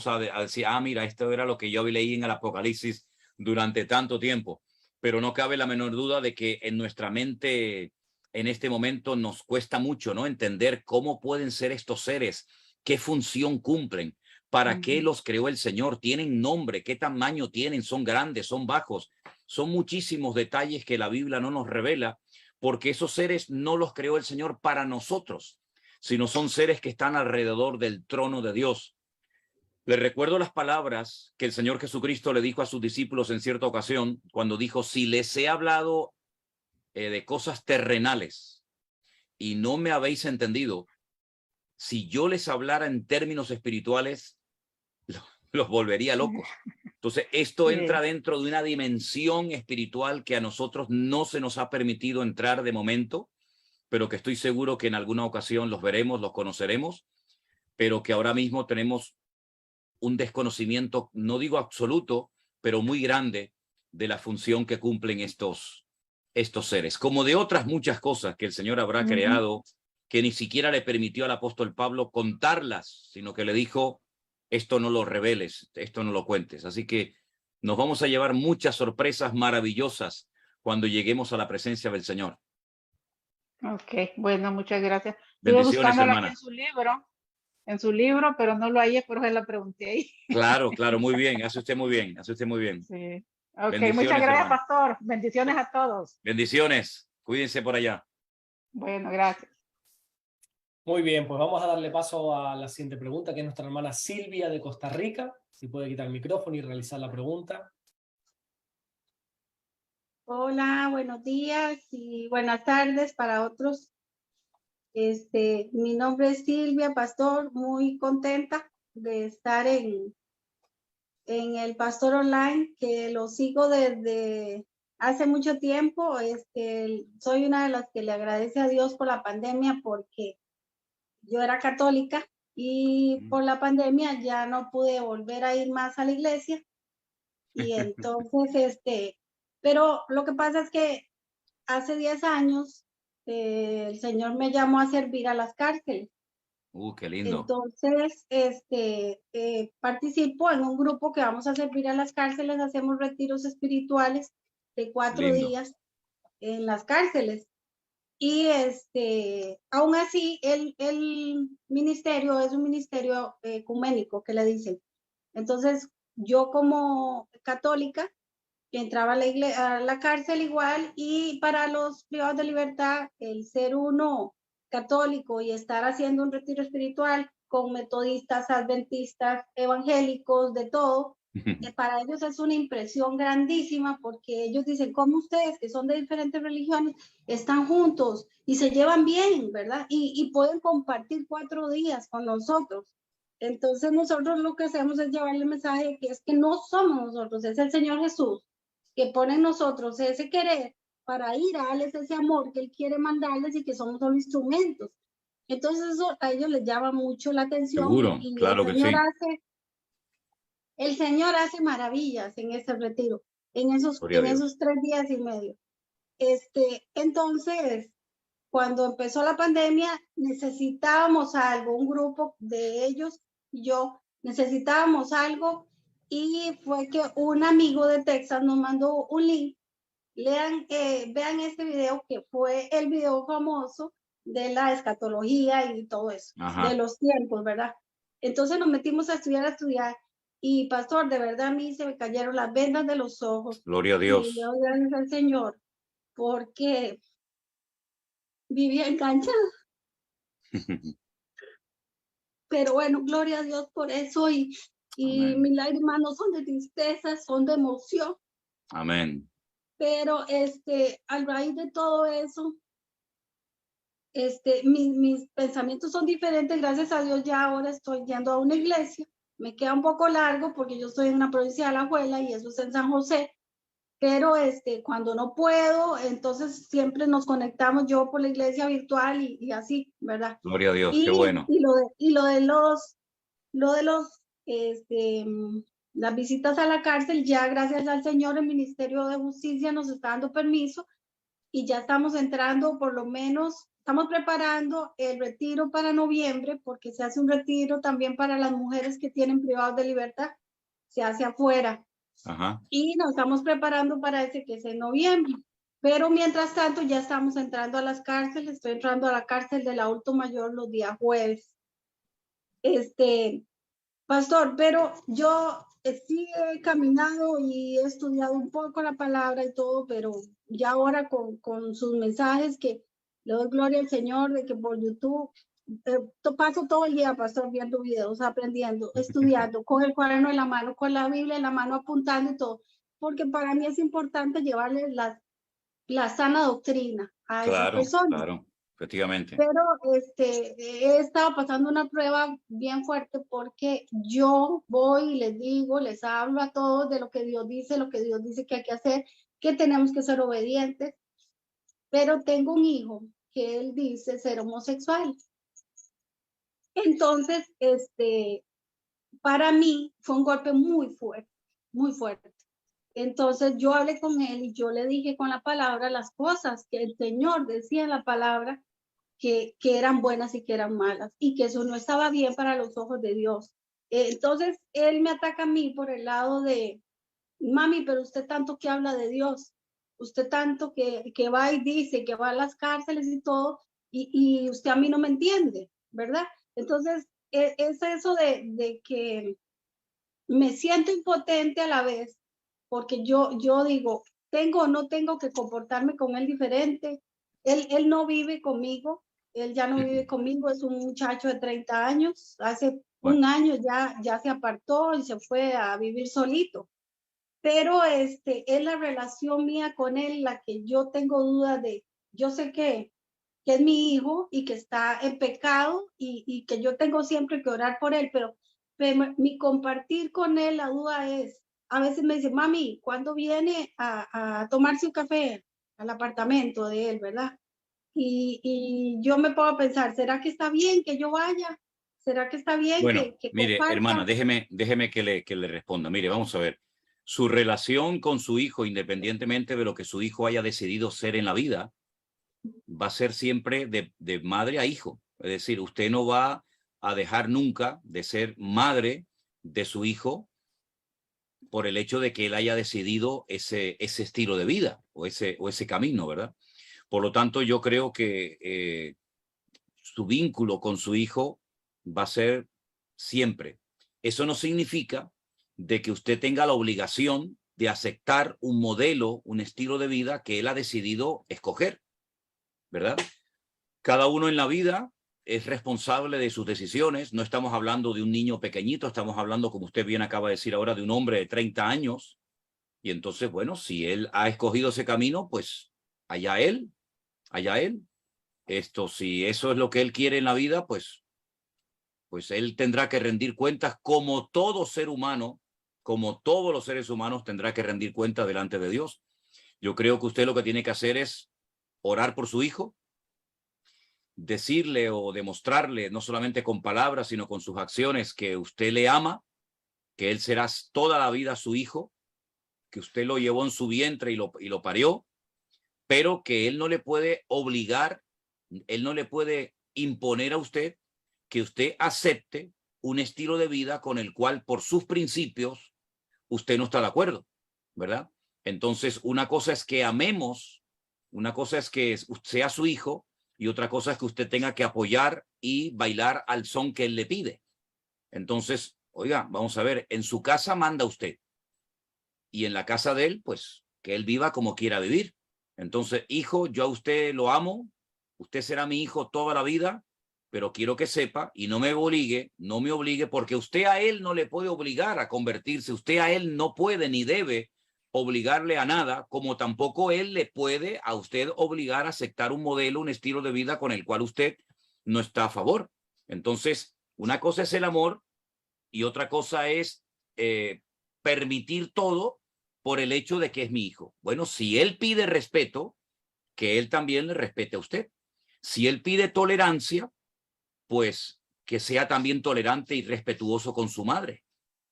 a decir, mira, esto era lo que yo leí en el Apocalipsis durante tanto tiempo. Pero no cabe la menor duda de que en nuestra mente en este momento nos cuesta mucho, ¿no? Entender cómo pueden ser estos seres, qué función cumplen, para qué los creó el Señor, tienen nombre, qué tamaño tienen, son grandes, son bajos. Son muchísimos detalles que la Biblia no nos revela, porque esos seres no los creó el Señor para nosotros, sino son seres que están alrededor del trono de Dios. Les recuerdo las palabras que el Señor Jesucristo le dijo a sus discípulos en cierta ocasión, cuando dijo: si les he hablado de cosas terrenales y no me habéis entendido, si yo les hablara en términos espirituales, los volvería locos. Entonces, esto entra dentro de una dimensión espiritual que a nosotros no se nos ha permitido entrar de momento, pero que estoy seguro que en alguna ocasión los veremos, los conoceremos, pero que ahora mismo tenemos un desconocimiento, no digo absoluto, pero muy grande de la función que cumplen estos seres, como de otras muchas cosas que el Señor habrá creado, que ni siquiera le permitió al apóstol Pablo contarlas, sino que le dijo: esto no lo reveles, esto no lo cuentes. Así que nos vamos a llevar muchas sorpresas maravillosas cuando lleguemos a la presencia del Señor. Ok, bueno, muchas gracias. Bendiciones, Estuve buscándola hermana. aquí en su libro, pero no lo hallé, por eso la pregunté ahí. Claro, claro, muy bien, hace usted muy bien, hace usted muy bien. Sí. Ok, Bendiciones, muchas gracias, hermana. pastor. Bendiciones a todos. Bendiciones, cuídense por allá. Bueno, gracias. Muy bien, pues vamos a darle paso a la siguiente pregunta, que es nuestra hermana Silvia de Costa Rica. Si puede quitar el micrófono y realizar la pregunta. Hola, buenos días y buenas tardes para otros. Mi nombre es Silvia, pastor, muy contenta de estar en el Pastor Online, que lo sigo desde hace mucho tiempo. Soy una de las que le agradece a Dios por la pandemia, porque yo era católica y por la pandemia ya no pude volver a ir más a la iglesia. Y entonces, pero lo que pasa es que hace 10 años el Señor me llamó a servir a las cárceles. Qué lindo. Entonces, participo en un grupo que vamos a servir a las cárceles, hacemos retiros espirituales de 4 días en las cárceles. Y aún así, el ministerio es un ministerio ecuménico, que le dicen. Entonces, yo como católica entraba a la cárcel igual, y para los privados de libertad, el ser uno católico y estar haciendo un retiro espiritual con metodistas, adventistas, evangélicos, de todo, para ellos es una impresión grandísima, porque ellos dicen: ¿cómo ustedes, que son de diferentes religiones, están juntos y se llevan bien, verdad? Y pueden compartir 4 días con nosotros. Entonces nosotros lo que hacemos es llevarle el mensaje, que es que no somos nosotros, es el Señor Jesús que pone en nosotros ese querer para ir a darles ese amor que Él quiere mandarles, y que somos solo instrumentos. Entonces eso a ellos les llama mucho la atención. Seguro, y claro que sí. El Señor hace maravillas en ese retiro, en esos 3 días y medio. Entonces, cuando empezó la pandemia, necesitábamos algo, un grupo de ellos y yo necesitábamos algo, y fue que un amigo de Texas nos mandó un link. Vean este video, que fue el video famoso de la escatología y todo eso, de los tiempos, ¿verdad? Entonces nos metimos a estudiar, y pastor, de verdad a mí se me cayeron las vendas de los ojos. Gloria a Dios. Y doy gracias al Señor, porque vivía enganchada. Pero bueno, gloria a Dios por eso, y mis lágrimas no son de tristeza, son de emoción. Amén. Pero a raíz de todo eso, mis pensamientos son diferentes. Gracias a Dios ya ahora estoy yendo a una iglesia. Me queda un poco largo porque yo estoy en una provincia de Alajuela y eso es en San José. Pero cuando no puedo, entonces siempre nos conectamos, yo por la iglesia virtual y así, ¿verdad? Gloria a Dios, qué bueno. Y lo de las visitas a la cárcel, ya gracias al Señor, el Ministerio de Justicia nos está dando permiso, y ya estamos entrando, por lo menos, estamos preparando el retiro para noviembre, porque se hace un retiro también para las mujeres que tienen privados de libertad, se hace afuera. Y nos estamos preparando para ese, que es en noviembre. Pero mientras tanto ya estamos entrando a las cárceles, estoy entrando a la cárcel del adulto mayor los días jueves. Pastor, pero yo sí he caminado y he estudiado un poco la palabra y todo, pero ya ahora con sus mensajes que le doy gloria al Señor de que por YouTube paso todo el día, pastor, viendo videos, aprendiendo, estudiando, con el cuaderno en la mano, con la Biblia en la mano, apuntando y todo, porque para mí es importante llevarle la sana doctrina a esa persona. Claro, efectivamente. Pero he estado pasando una prueba bien fuerte porque yo voy y les digo, les hablo a todos de lo que Dios dice que hay que hacer, que tenemos que ser obedientes, pero tengo un hijo que él dice ser homosexual. Entonces, para mí fue un golpe muy fuerte, muy fuerte. Entonces yo hablé con él y yo le dije con la palabra las cosas que el Señor decía en la palabra, que eran buenas y que eran malas, y que eso no estaba bien para los ojos de Dios. Entonces él me ataca a mí por el lado de, mami, pero usted tanto que habla de Dios, usted tanto que va y dice que va a las cárceles y todo, y usted a mí no me entiende, ¿verdad? Entonces es eso de que me siento impotente a la vez, porque yo digo, tengo o no tengo que comportarme con él diferente. Él no vive conmigo, él ya no vive conmigo, es un muchacho de 30 años, hace un año ya se apartó y se fue a vivir solito. Pero es la relación mía con él la que yo tengo duda de, yo sé que es mi hijo y que está en pecado y que yo tengo siempre que orar por él, pero mi compartir con él, la duda es, a veces me dice, mami, ¿cuándo viene a tomarse un café al apartamento de él, verdad? Y yo me puedo pensar, ¿será que está bien que yo vaya? ¿Será que está bien que mire, comparta? hermana, déjeme que le responda. Mire, vamos a ver. Su relación con su hijo, independientemente de lo que su hijo haya decidido ser en la vida, va a ser siempre de madre a hijo. Es decir, usted no va a dejar nunca de ser madre de su hijo por el hecho de que él haya decidido ese estilo de vida o ese camino, ¿verdad? Por lo tanto, yo creo que su vínculo con su hijo va a ser siempre. Eso no significa de que usted tenga la obligación de aceptar un modelo, un estilo de vida que él ha decidido escoger, ¿verdad? Cada uno en la vida es responsable de sus decisiones. No estamos hablando de un niño pequeñito, estamos hablando, como usted bien acaba de decir ahora, de un hombre de 30 años. Y entonces, bueno, si él ha escogido ese camino, pues allá él, allá él. Si eso es lo que él quiere en la vida, pues él tendrá que rendir cuentas como todo ser humano, como todos los seres humanos tendrá que rendir cuentas delante de Dios. Yo creo que usted lo que tiene que hacer es orar por su hijo, decirle o demostrarle, no solamente con palabras, sino con sus acciones, que usted le ama, que él será toda la vida su hijo, que usted lo llevó en su vientre y lo parió, pero que él no le puede obligar, él no le puede imponer a usted que usted acepte un estilo de vida con el cual, por sus principios, usted no está de acuerdo, ¿verdad? Entonces, una cosa es que amemos, una cosa es que sea su hijo, y otra cosa es que usted tenga que apoyar y bailar al son que él le pide. Entonces, oiga, vamos a ver, en su casa manda usted, y en la casa de él, pues, que él viva como quiera vivir. Entonces, hijo, yo a usted lo amo, usted será mi hijo toda la vida, pero quiero que sepa, y no me obligue, porque usted a él no le puede obligar a convertirse, usted a él no puede ni debe obligarle a nada, como tampoco él le puede a usted obligar a aceptar un modelo, un estilo de vida con el cual usted no está a favor. Entonces, una cosa es el amor y otra cosa es permitir todo por el hecho de que es mi hijo. Bueno, si él pide respeto, que él también le respete a usted. Si él pide tolerancia, pues que sea también tolerante y respetuoso con su madre.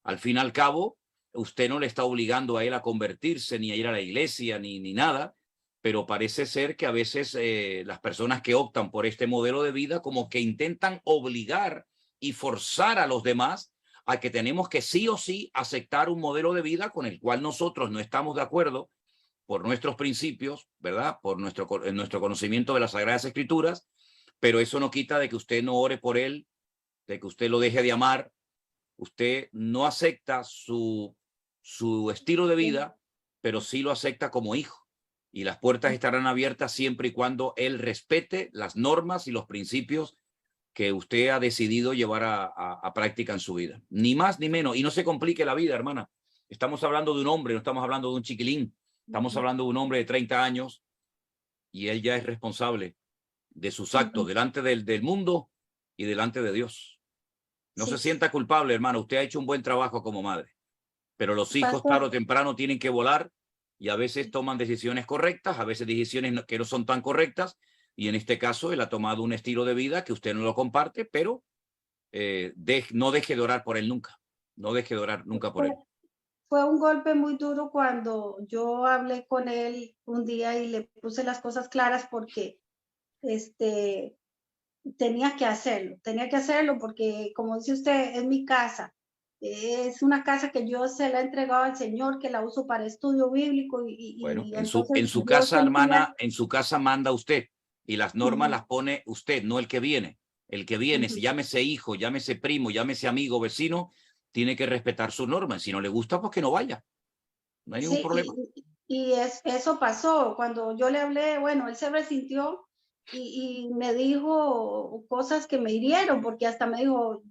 Al fin y al cabo, usted no le está obligando a él a convertirse, ni a ir a la iglesia, ni nada, pero parece ser que a veces las personas que optan por este modelo de vida como que intentan obligar y forzar a los demás a que tenemos que sí o sí aceptar un modelo de vida con el cual nosotros no estamos de acuerdo, por nuestros principios, ¿verdad? Por nuestro conocimiento de las Sagradas Escrituras, pero eso no quita de que usted no ore por él, de que usted lo deje de amar. Usted no acepta su estilo de vida, pero sí lo acepta como hijo. Y las puertas estarán abiertas siempre y cuando él respete las normas y los principios que usted ha decidido llevar a práctica en su vida. Ni más ni menos. Y no se complique la vida, hermana. Estamos hablando de un hombre, no estamos hablando de un chiquilín. Estamos hablando de un hombre de 30 años y él ya es responsable de sus actos delante del mundo y delante de Dios. No se sienta culpable, hermano. Usted ha hecho un buen trabajo como madre. Pero los hijos, tarde o temprano, tienen que volar y a veces toman decisiones correctas, a veces decisiones que no son tan correctas. Y en este caso, él ha tomado un estilo de vida que usted no lo comparte, pero no deje de orar por él nunca. No deje de orar nunca por él. Fue un golpe muy duro cuando yo hablé con él un día y le puse las cosas claras porque tenía que hacerlo porque, como dice usted, es mi casa. Es una casa que yo se la he entregado al Señor, que la uso para estudio bíblico. Bueno, en su casa, hermana, en su casa manda usted y las normas las pone usted, no el que viene. El que viene, si llámese hijo, llámese primo, llámese amigo, vecino, tiene que respetar sus normas. Si no le gusta, pues que no vaya. No hay ningún problema. Y eso pasó. Cuando yo le hablé, bueno, él se resintió y me dijo cosas que me hirieron, porque hasta me dijo,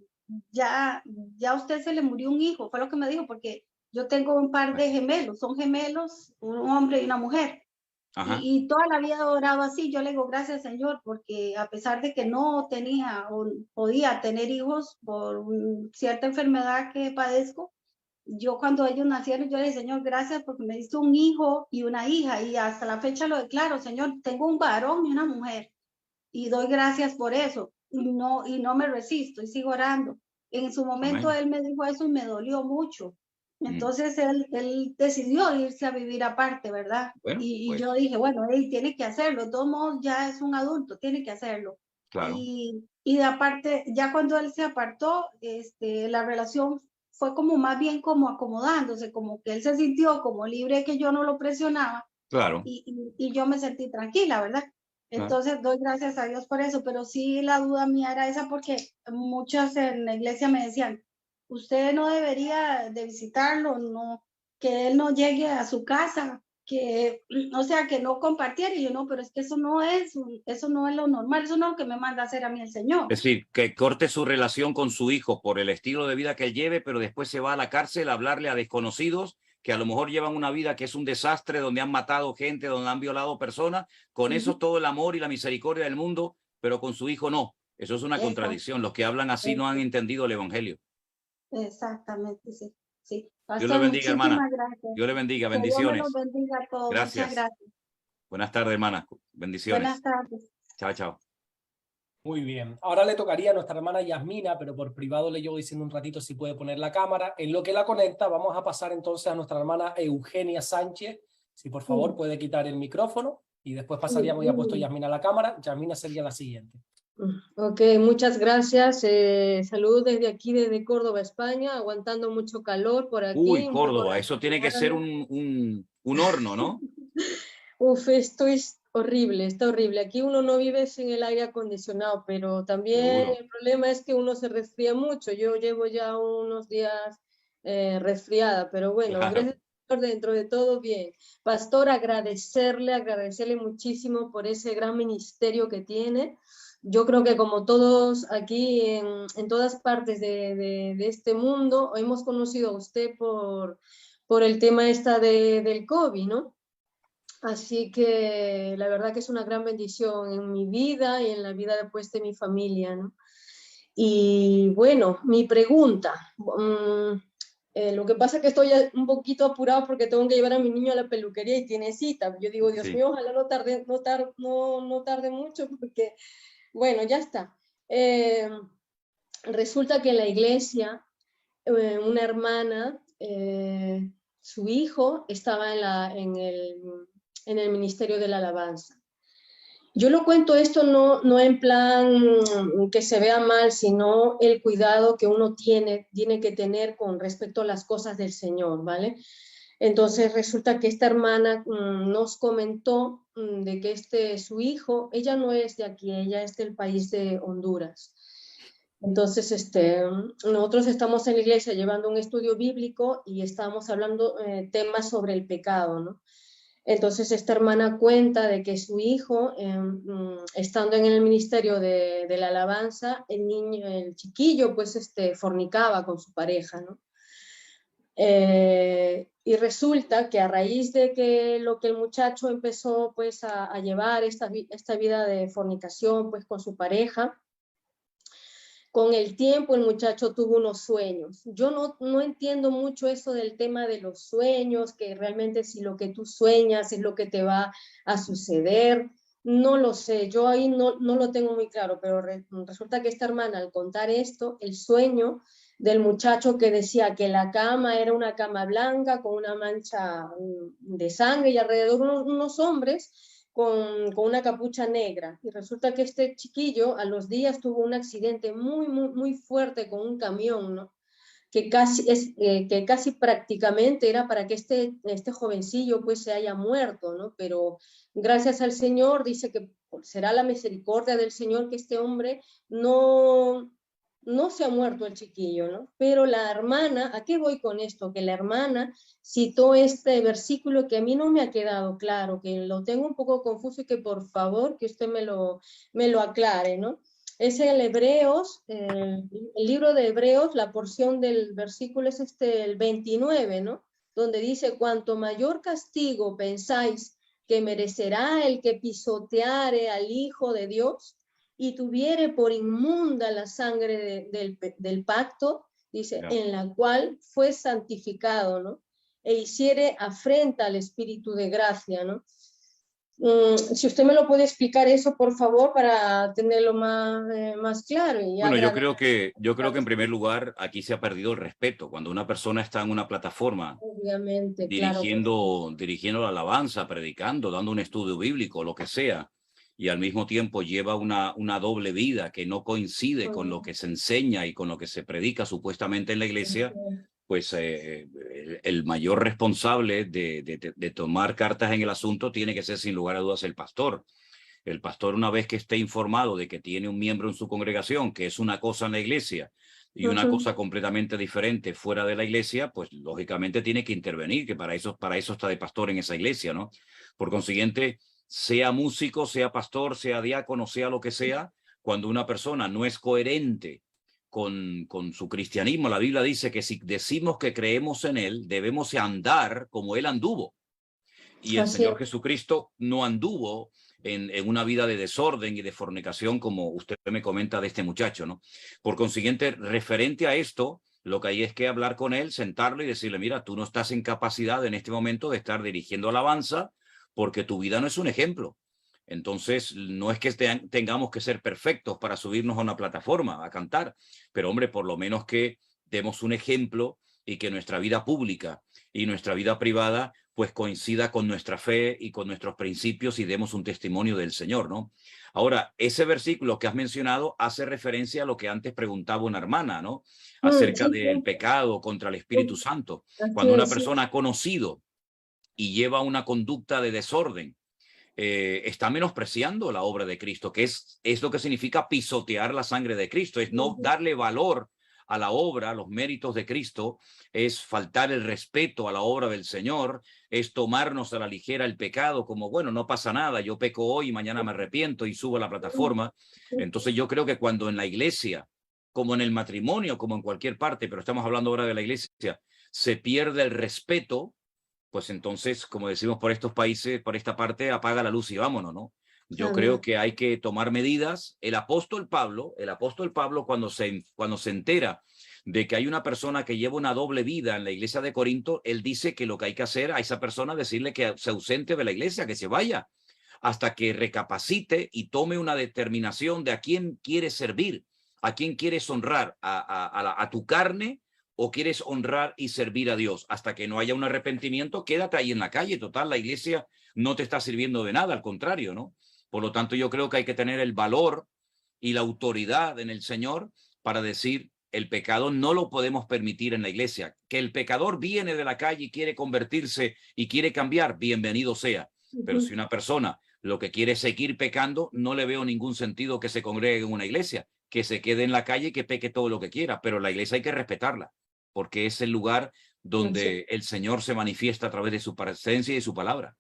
ya a usted se le murió un hijo. Fue lo que me dijo, porque yo tengo un par de gemelos. Son gemelos, un hombre y una mujer. Y toda la vida he orado así. Yo le digo, gracias, Señor, porque a pesar de que no tenía o podía tener hijos por cierta enfermedad que padezco, yo cuando ellos nacieron, yo le dije, Señor, gracias porque me diste un hijo y una hija, y hasta la fecha lo declaro, Señor, tengo un varón y una mujer, y doy gracias por eso, y no me resisto, y sigo orando. En su momento él me dijo eso y me dolió mucho. Entonces él decidió irse a vivir aparte, ¿verdad? Bueno, y yo dije, bueno, él tiene que hacerlo, de todos modos ya es un adulto, tiene que hacerlo. Claro. Y de aparte, ya cuando él se apartó, la relación fue como más bien como acomodándose, como que él se sintió como libre, que yo no lo presionaba. Claro. Y yo me sentí tranquila, ¿verdad? Entonces doy gracias a Dios por eso, pero sí la duda mía era esa, porque muchos en la iglesia me decían, usted no debería de visitarlo, no, que él no llegue a su casa, que, o sea, que no compartiera. Y yo, no, pero es que eso no es lo normal, eso no es lo que me manda a hacer a mí el Señor. Es decir, que corte su relación con su hijo por el estilo de vida que él lleve, pero después se va a la cárcel a hablarle a desconocidos que a lo mejor llevan una vida que es un desastre, donde han matado gente, donde han violado personas. Con eso todo el amor y la misericordia del mundo, pero con su hijo no. Eso es una contradicción. Los que hablan así no han entendido el evangelio. Exactamente, sí. Sí. Dios le bendiga, hermana. Gracias. Dios le bendiga. Bendiciones. Dios los bendiga a todos. Gracias. Muchas gracias. Buenas tardes, hermana. Bendiciones. Buenas tardes. Chao, chao. Muy bien. Ahora le tocaría a nuestra hermana Yasmina, pero por privado le llevo diciendo un ratito si puede poner la cámara. En lo que la conecta, vamos a pasar entonces a nuestra hermana Eugenia Sánchez. Si por favor puede quitar el micrófono y después pasaríamos, ya puesto Yasmina la cámara. Yasmina sería la siguiente. Ok, muchas gracias. Saludos desde aquí, desde Córdoba, España, aguantando mucho calor por aquí. Uy, Córdoba, eso tiene que ser un horno, ¿no? Uf, esto es horrible, está horrible. Aquí uno no vive sin el aire acondicionado, pero también el problema es que uno se resfría mucho. Yo llevo ya unos días resfriada, pero bueno, gracias dentro de todo bien. Pastor, agradecerle muchísimo por ese gran ministerio que tiene. Yo creo que como todos aquí en todas partes de este mundo, hemos conocido a usted por el tema del COVID, ¿no? Así que la verdad que es una gran bendición en mi vida y en la vida después de mi familia, ¿no? Y bueno, mi pregunta, lo que pasa es que estoy un poquito apurado porque tengo que llevar a mi niño a la peluquería y tiene cita. Yo digo, Dios mío, ojalá no tarde mucho porque... Bueno, ya está. Resulta que en la iglesia, una hermana, su hijo estaba en el ministerio de la alabanza. Yo lo cuento esto no en plan que se vea mal, sino el cuidado que uno tiene que tener con respecto a las cosas del Señor, ¿vale? Entonces resulta que esta hermana nos comentó de que su hijo, ella no es de aquí, ella es del país de Honduras. Entonces, nosotros estamos en la iglesia llevando un estudio bíblico y estamos hablando temas sobre el pecado, ¿no? Entonces esta hermana cuenta de que su hijo, estando en el ministerio de la alabanza, el chiquillo, pues, fornicaba con su pareja, ¿no? Y resulta que a raíz de que el muchacho empezó, pues, a llevar esta vida de fornicación, pues, con su pareja, con el tiempo el muchacho tuvo unos sueños. Yo no entiendo mucho eso del tema de los sueños, que realmente si lo que tú sueñas es lo que te va a suceder. No lo sé, yo ahí no lo tengo muy claro, pero resulta que esta hermana, al contar esto, el sueño del muchacho que decía que la cama era una cama blanca con una mancha de sangre y alrededor unos hombres con una capucha negra, y resulta que este chiquillo a los días tuvo un accidente muy fuerte con un camión, ¿no? Que casi prácticamente era para que este jovencillo pues se haya muerto, ¿no? Pero gracias al Señor, dice que será la misericordia del Señor que este hombre no se ha muerto el chiquillo, ¿no? Pero la hermana, ¿a qué voy con esto? Que la hermana citó este versículo que a mí no me ha quedado claro, que lo tengo un poco confuso y que por favor que usted me lo aclare, ¿no? Es el Hebreos, el libro de Hebreos, la porción del versículo es el 29, ¿no? Donde dice, cuanto mayor castigo pensáis que merecerá el que pisoteare al Hijo de Dios, y tuviere por inmunda la sangre del pacto, dice, no, en la cual fue santificado, ¿no? E hiciere afrenta al Espíritu de gracia, ¿no? Si usted me lo puede explicar eso, por favor, para tenerlo más claro. Y bueno, yo creo que en primer lugar aquí se ha perdido el respeto. Cuando una persona está en una plataforma, obviamente, dirigiendo la alabanza, predicando, dando un estudio bíblico, lo que sea, y al mismo tiempo lleva una doble vida que no coincide con lo que se enseña y con lo que se predica supuestamente en la iglesia, pues el mayor responsable de tomar cartas en el asunto tiene que ser sin lugar a dudas el pastor. El pastor, una vez que esté informado de que tiene un miembro en su congregación que es una cosa en la iglesia y una cosa completamente diferente fuera de la iglesia, pues lógicamente tiene que intervenir, que para eso está de pastor en esa iglesia, ¿no? Por consiguiente, sea músico, sea pastor, sea diácono, sea lo que sea, cuando una persona no es coherente con su cristianismo, la Biblia dice que si decimos que creemos en él, debemos andar como él anduvo. Y el Señor Jesucristo no anduvo en una vida de desorden y de fornicación, como usted me comenta de este muchacho, ¿no? Por consiguiente, referente a esto, lo que hay es que hablar con él, sentarlo y decirle, mira, tú no estás en capacidad en este momento de estar dirigiendo alabanza, porque tu vida no es un ejemplo. Entonces, no es que tengamos que ser perfectos para subirnos a una plataforma a cantar, pero hombre, por lo menos que demos un ejemplo y que nuestra vida pública y nuestra vida privada pues coincida con nuestra fe y con nuestros principios y demos un testimonio del Señor, ¿no? Ahora, ese versículo que has mencionado hace referencia a lo que antes preguntaba una hermana, ¿no? Acerca del pecado contra el Espíritu Santo. Cuando una persona ha conocido y lleva una conducta de desorden, está menospreciando la obra de Cristo, que es lo que significa pisotear la sangre de Cristo, es no darle valor a la obra, a los méritos de Cristo, es faltar el respeto a la obra del Señor, es tomarnos a la ligera el pecado como, bueno, no pasa nada, yo peco hoy, mañana me arrepiento y subo a la plataforma. Entonces yo creo que cuando en la iglesia, como en el matrimonio, como en cualquier parte, pero estamos hablando ahora de la iglesia, se pierde el respeto, pues entonces, como decimos por estos países, por esta parte, apaga la luz y vámonos, ¿no? Yo creo que hay que tomar medidas. El apóstol Pablo, cuando se entera de que hay una persona que lleva una doble vida en la iglesia de Corinto, él dice que lo que hay que hacer a esa persona, decirle que se ausente de la iglesia, que se vaya, hasta que recapacite y tome una determinación de a quién quieres servir, a quién quieres honrar, a tu carne, o quieres honrar y servir a Dios. Hasta que no haya un arrepentimiento, quédate ahí en la calle. Total, la iglesia no te está sirviendo de nada, al contrario, ¿no? Por lo tanto, yo creo que hay que tener el valor y la autoridad en el Señor para decir, el pecado no lo podemos permitir en la iglesia. Que el pecador viene de la calle y quiere convertirse y quiere cambiar, bienvenido sea. Pero si una persona lo que quiere es seguir pecando, no le veo ningún sentido que se congregue en una iglesia, que se quede en la calle y que peque todo lo que quiera. Pero la iglesia hay que respetarla, porque es el lugar donde el Señor se manifiesta a través de su presencia y su palabra.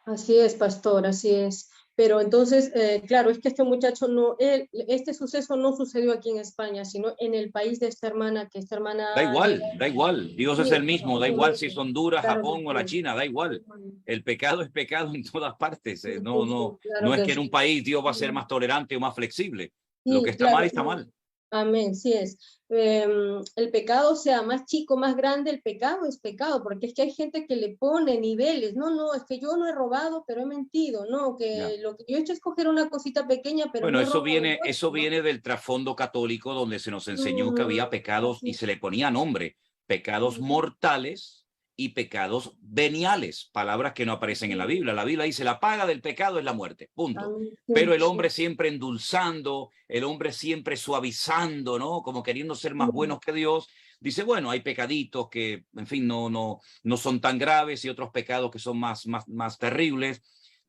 Así es, pastor, así es. Pero entonces, claro, es que este muchacho no, este suceso no sucedió aquí en España, sino en el país de esta hermana, que esta hermana... Da igual, Dios es el mismo, da igual si es Honduras, Claro, Japón o la China, da igual. El pecado es pecado en todas partes. No claro es que que en un sí. país Dios va a ser más tolerante o más flexible. Lo Sí, que está claro, mal está mal. Amén, sí es. El pecado sea más chico, más grande, el pecado es pecado, porque es que hay gente que le pone niveles. No, es que yo no he robado, pero he mentido. No, que lo que yo he hecho es coger una cosita pequeña, pero Bueno, no he eso robado viene, mucho, ¿no? viene del trasfondo católico, donde se nos enseñó que había pecados y se le ponía nombre, pecados mortales y pecados veniales, palabras que no aparecen en la Biblia. La Biblia dice, la paga del pecado es la muerte, punto. Pero el hombre siempre endulzando, el hombre siempre suavizando, ¿no? Como queriendo ser más buenos que Dios. Dice, bueno, hay pecaditos que, en fin, no son tan graves y otros pecados que son más terribles.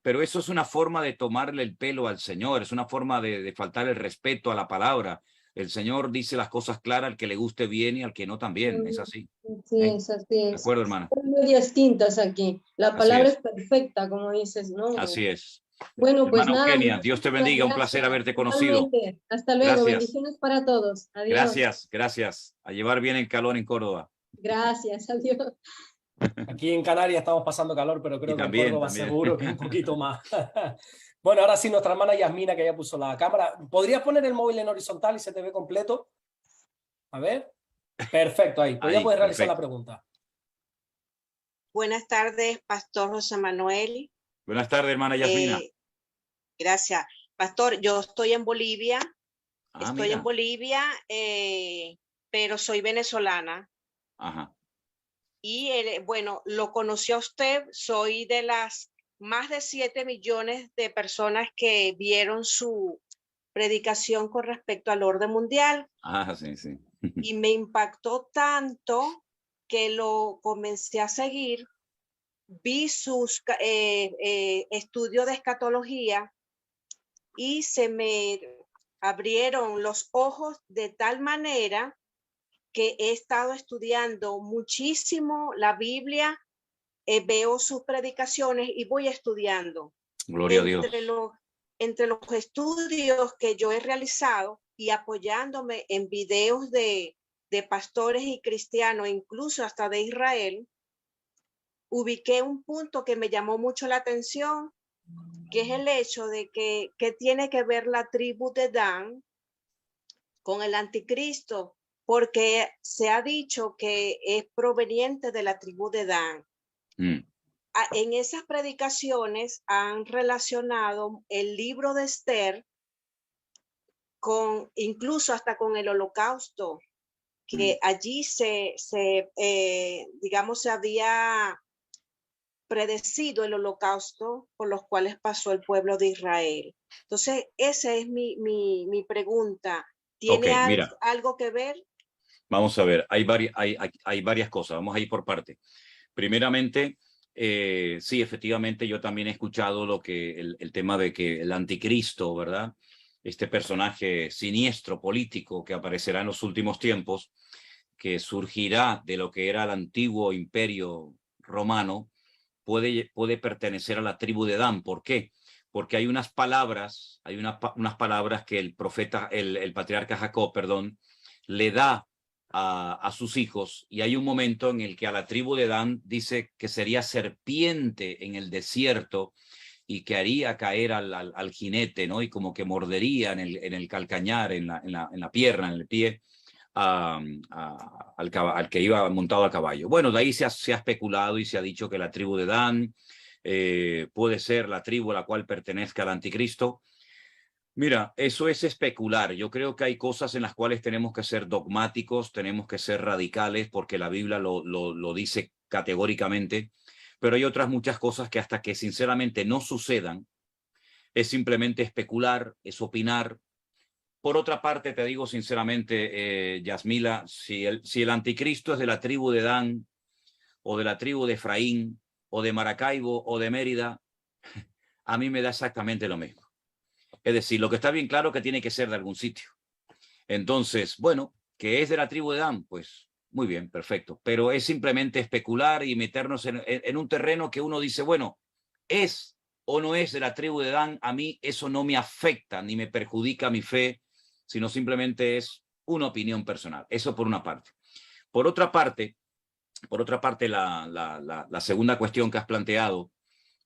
Pero eso es una forma de tomarle el pelo al Señor, es una forma de faltar el respeto a la palabra. El Señor dice las cosas claras al que le guste bien y al que no también, es así. Sí, es así. ¿De acuerdo, hermana? Hay medias tintas aquí. La palabra es perfecta, como dices, ¿no? Así es. Bueno, pues Hermano nada. Kenia, Dios te bendiga, un placer haberte conocido. Igualmente. Hasta luego, Gracias. bendiciones para todos. Adiós. Gracias. A llevar bien el calor en Córdoba. Gracias, adiós. Aquí en Canarias estamos pasando calor, pero creo que también, en Córdoba también. seguro que un poquito más. Bueno, ahora sí, nuestra hermana Yasmina, que ya puso la cámara. ¿Podrías poner el móvil en horizontal y se te ve completo? A ver. Perfecto, ahí. Pues ya puedes realizar la pregunta. Buenas tardes, Pastor José Manuel. Buenas tardes, hermana Yasmina. Gracias. Pastor, yo estoy en Bolivia. Mira. En Bolivia, pero soy venezolana. Ajá. Y bueno, lo conocí a usted. Soy de las más de 7 millones de personas que vieron su predicación con respecto al orden mundial. Sí. Y me impactó tanto que lo comencé a seguir. Vi sus estudios de escatología y se me abrieron los ojos de tal manera que he estado estudiando muchísimo la Biblia, veo sus predicaciones y voy estudiando. Gloria a Dios. Entre los estudios que yo he realizado y apoyándome en videos de pastores y cristianos, incluso hasta de Israel, ubiqué un punto que me llamó mucho la atención, que es el hecho de que tiene que ver la tribu de Dan con el anticristo, porque se ha dicho que es proveniente de la tribu de Dan. En esas predicaciones han relacionado el libro de Esther incluso hasta con el Holocausto, que allí digamos, se había predecido el Holocausto por los cuales pasó el pueblo de Israel. Entonces, esa es mi pregunta. ¿Tiene algo que ver? Vamos a ver, hay varias cosas, vamos a ir por parte. Primeramente, sí, efectivamente, yo también he escuchado el tema de que el anticristo, ¿verdad? Este personaje siniestro político que aparecerá en los últimos tiempos, que surgirá de lo que era el antiguo imperio romano, puede pertenecer a la tribu de Dan. ¿Por qué? Porque hay unas palabras que el patriarca Jacob, le da a sus hijos, y hay un momento en el que a la tribu de Dan dice que sería serpiente en el desierto y que haría caer al jinete, ¿no? Y como que mordería en el calcañar, en la pierna, en el pie, al que iba montado a caballo. Bueno, de ahí se ha especulado y se ha dicho que la tribu de Dan puede ser la tribu a la cual pertenezca el anticristo. Mira, eso es especular. Yo creo que hay cosas en las cuales tenemos que ser dogmáticos, tenemos que ser radicales, porque la Biblia lo dice categóricamente, pero hay otras muchas cosas que hasta que sinceramente no sucedan, es simplemente especular, es opinar, Por otra parte, te digo sinceramente, Yasmila, si el anticristo es de la tribu de Dan, o de la tribu de Efraín, o de Maracaibo, o de Mérida, a mí me da exactamente lo mismo. Es decir, lo que está bien claro que tiene que ser de algún sitio. Entonces, bueno, que es de la tribu de Dan, pues muy bien, perfecto. Pero es simplemente especular y meternos en un terreno que uno dice, bueno, es o no es de la tribu de Dan, a mí eso no me afecta ni me perjudica mi fe, sino simplemente es una opinión personal. Eso por una parte. Por otra parte, la segunda cuestión que has planteado,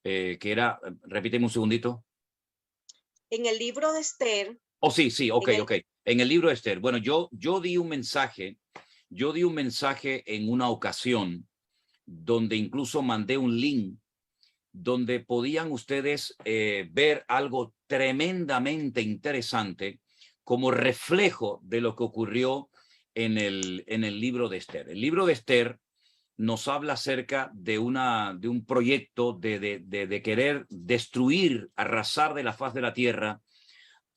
que era, repíteme un segundito. En el libro de Esther. Oh, sí, ok. En el libro de Esther. Bueno, yo di un mensaje en una ocasión donde incluso mandé un link donde podían ustedes ver algo tremendamente interesante como reflejo de lo que ocurrió en el libro de Esther. El libro de Esther nos habla acerca de un proyecto de querer destruir, arrasar de la faz de la tierra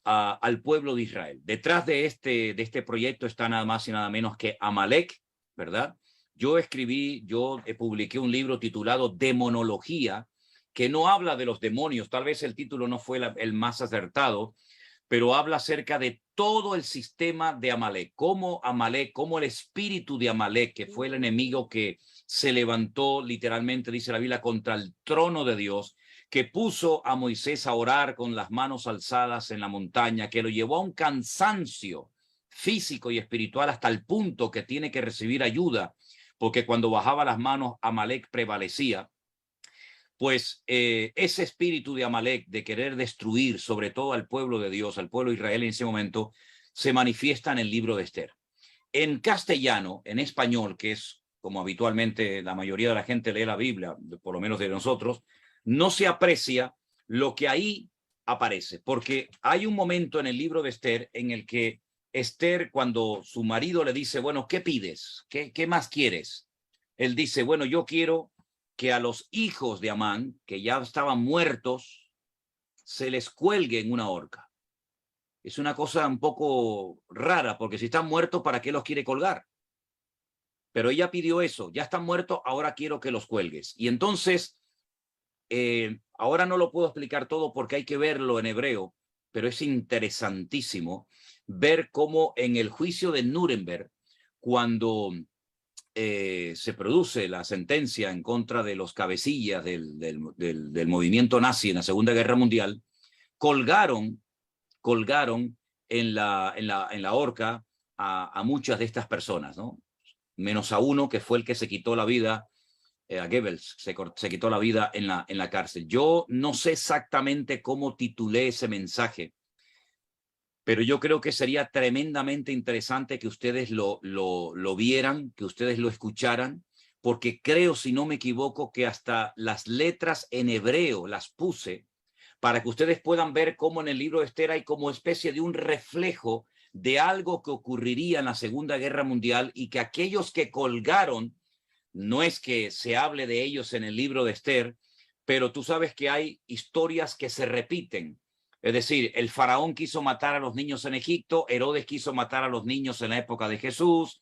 al pueblo de Israel. Detrás de este proyecto está nada más y nada menos que Amalek, ¿verdad? Yo publiqué un libro titulado Demonología, que no habla de los demonios, tal vez el título no fue el más acertado, pero habla acerca de todo el sistema de Amalek, cómo el espíritu de Amalek, que fue el enemigo que se levantó literalmente, dice la Biblia, contra el trono de Dios, que puso a Moisés a orar con las manos alzadas en la montaña, que lo llevó a un cansancio físico y espiritual hasta el punto que tiene que recibir ayuda, porque cuando bajaba las manos, Amalek prevalecía. Pues ese espíritu de Amalek, de querer destruir sobre todo al pueblo de Dios, al pueblo de Israel en ese momento, se manifiesta en el libro de Esther. En castellano, en español, que es como habitualmente la mayoría de la gente lee la Biblia, por lo menos de nosotros, no se aprecia lo que ahí aparece, porque hay un momento en el libro de Esther en el que Esther, cuando su marido le dice, bueno, ¿qué pides? ¿Qué más quieres? Él dice, bueno, yo quiero que a los hijos de Amán, que ya estaban muertos, se les cuelgue en una horca. Es una cosa un poco rara, porque si están muertos, ¿para qué los quiere colgar? Pero ella pidió eso, ya están muertos, ahora quiero que los cuelgues. Y entonces, ahora no lo puedo explicar todo porque hay que verlo en hebreo, pero es interesantísimo ver cómo en el juicio de Nuremberg, cuando se produce la sentencia en contra de los cabecillas del movimiento nazi en la Segunda Guerra Mundial, colgaron en la horca a muchas de estas personas, ¿no? Menos a uno que fue el que se quitó la vida, a Goebbels, se quitó la vida en la cárcel. Yo no sé exactamente cómo titulé ese mensaje, pero yo creo que sería tremendamente interesante que ustedes lo vieran, que ustedes lo escucharan, porque creo, si no me equivoco, que hasta las letras en hebreo las puse para que ustedes puedan ver cómo en el libro de Esther hay como especie de un reflejo de algo que ocurriría en la Segunda Guerra Mundial y que aquellos que colgaron, no es que se hable de ellos en el libro de Esther, pero tú sabes que hay historias que se repiten. Es decir, el faraón quiso matar a los niños en Egipto, Herodes quiso matar a los niños en la época de Jesús,